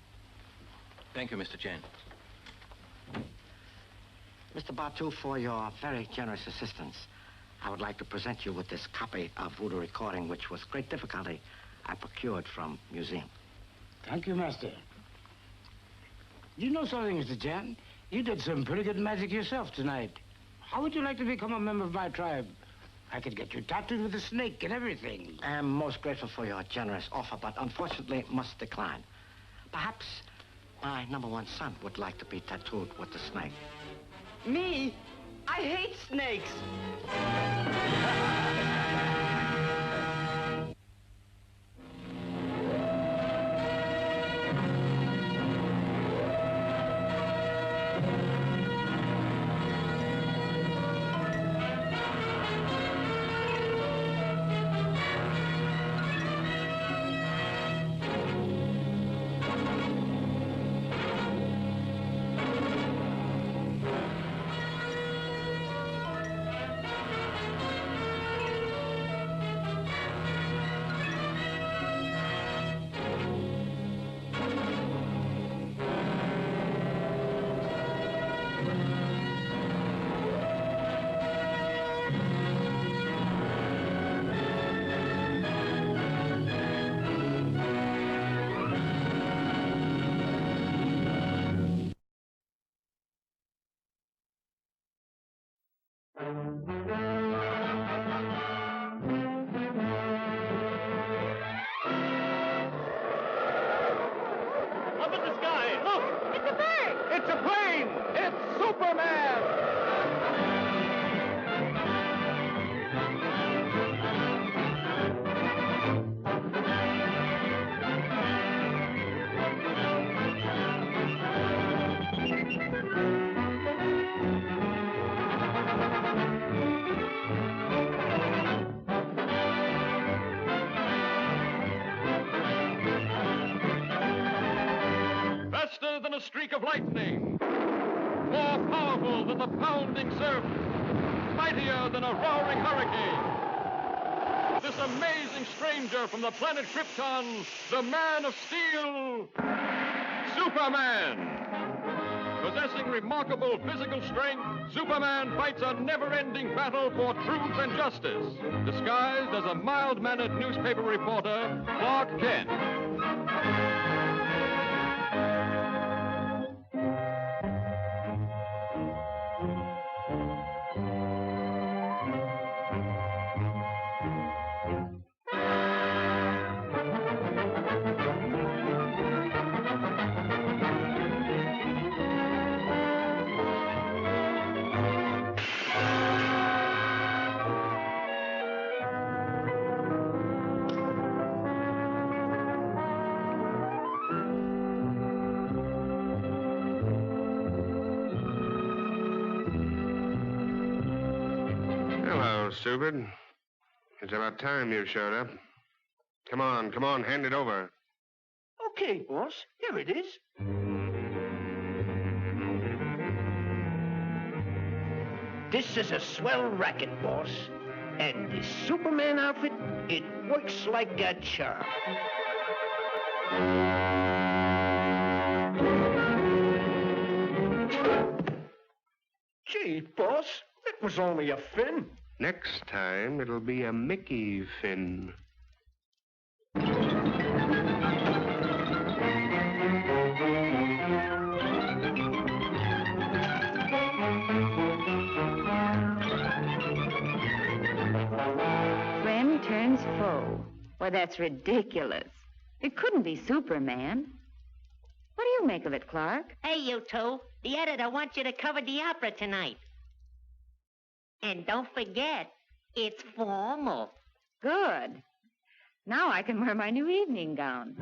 Thank you, Mr. Chen. Mr. Batu, for your very generous assistance, I would like to present you with this copy of voodoo recording, which with great difficulty I procured from museum. Thank you, Master. You know something, Mr. Chen? You did some pretty good magic yourself tonight. How would you like to become a member of my tribe? I could get you tattooed with a snake and everything. I am most grateful for your generous offer, but unfortunately must decline. Perhaps my #1 son would like to be tattooed with the snake. Me? I hate snakes. Up in the sky! Look! It's a bird! It's a plane! It's Superman! Faster than a streak of lightning, more powerful than the pounding surf, mightier than a roaring hurricane. This amazing stranger from the planet Krypton, the Man of Steel, Superman. Possessing remarkable physical strength, Superman fights a never-ending battle for truth and justice, disguised as a mild-mannered newspaper reporter, Clark Kent. Hello, stupid. It's about time you showed up. Come on, hand it over. Okay, boss. Here it is. This is a swell racket, boss. And this Superman outfit, it works like a charm. Gee, boss, it was only a fin. Next time, it'll be a Mickey fin. Friend turns foe. Well, that's ridiculous. It couldn't be Superman. What do you make of it, Clark? Hey, you two. The editor wants you to cover the opera tonight. And don't forget, it's formal. Good. Now I can wear my new evening gown.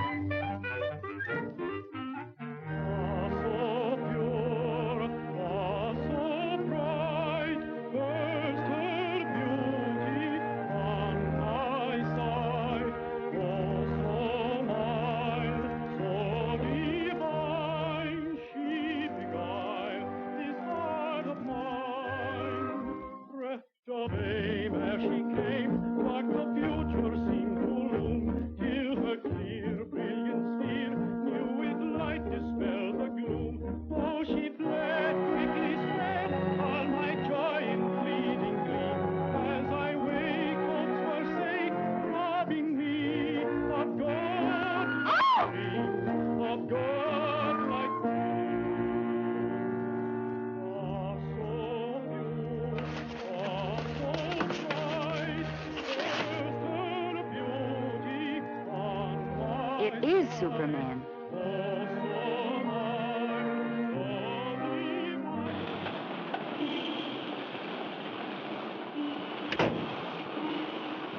It is Superman.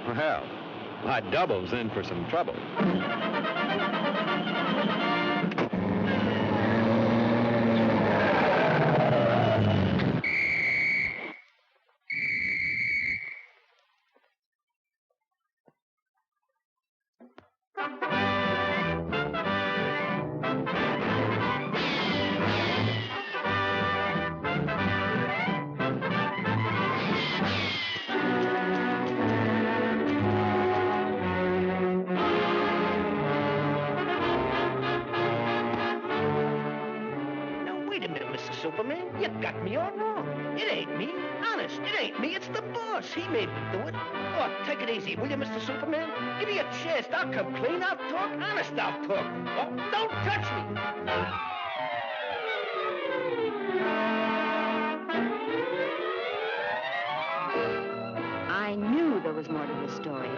Well, my double's in for some trouble. Superman, you got me all wrong. It ain't me. Honest, it ain't me. It's the boss. He made me do it. Oh, take it easy, will you, Mr. Superman? Give me a chance. I'll come clean. I'll talk. Honest, I'll talk. Oh, don't touch me. I knew there was more to the story.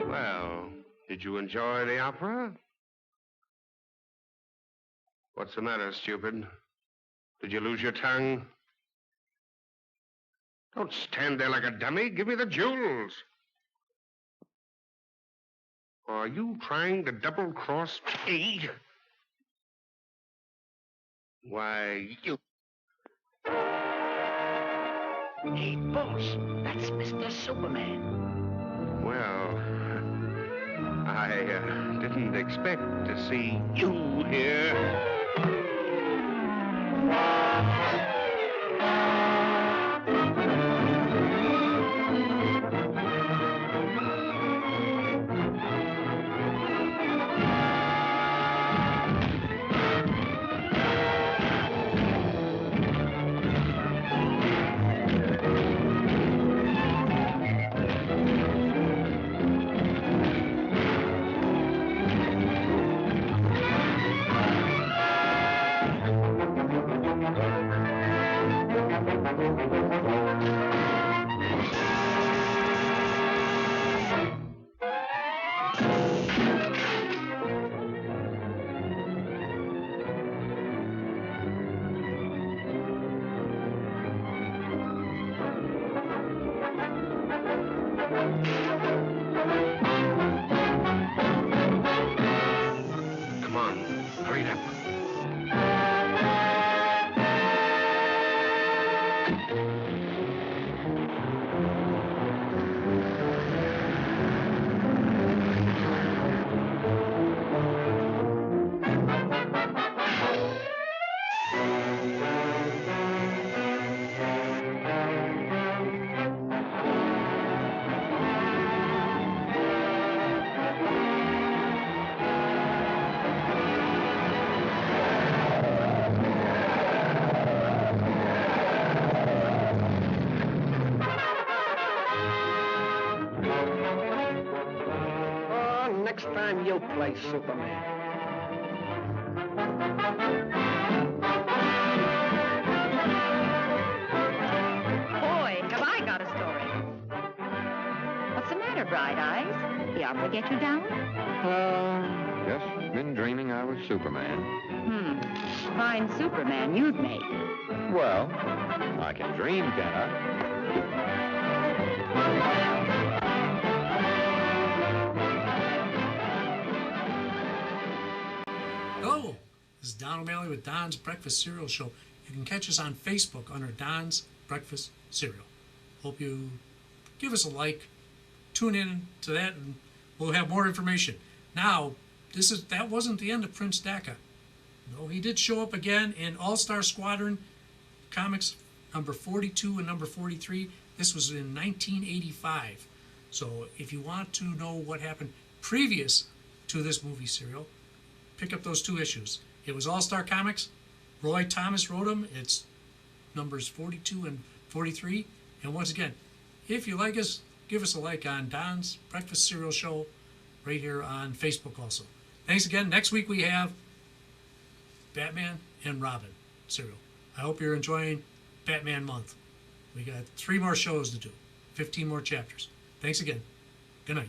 Well, did you enjoy the opera? What's the matter, stupid? Did you lose your tongue? Don't stand there like a dummy. Give me the jewels. Are you trying to double-cross me? Why, you... Hey, boss, that's Mr. Superman. Well, I didn't expect to see you here. Come on, hurry it up. time you play Superman. Boy, have I got a story. What's the matter, Bright Eyes? The opera get you down? Just been dreaming I was Superman. Fine Superman you'd make. Well, I can dream, can't I? Hello, this is Don O'Malley with Don's Breakfast Cereal Show. You can catch us on Facebook under Don's Breakfast Cereal. Hope you give us a like, tune in to that, and we'll have more information. Now, that wasn't the end of Prince Daka. No, he did show up again in All-Star Squadron comics number 42 and number 43. This was in 1985. So if you want to know what happened previous to this movie serial, pick up those two issues. It was All-Star Comics. Roy Thomas wrote them. It's numbers 42 and 43. And once again, if you like us, give us a like on Don's Breakfast Cereal Show right here on Facebook also. Thanks again. Next week we have Batman and Robin serial. I hope you're enjoying Batman month. We got 3 more shows to do, 15 more chapters. Thanks again. Good night.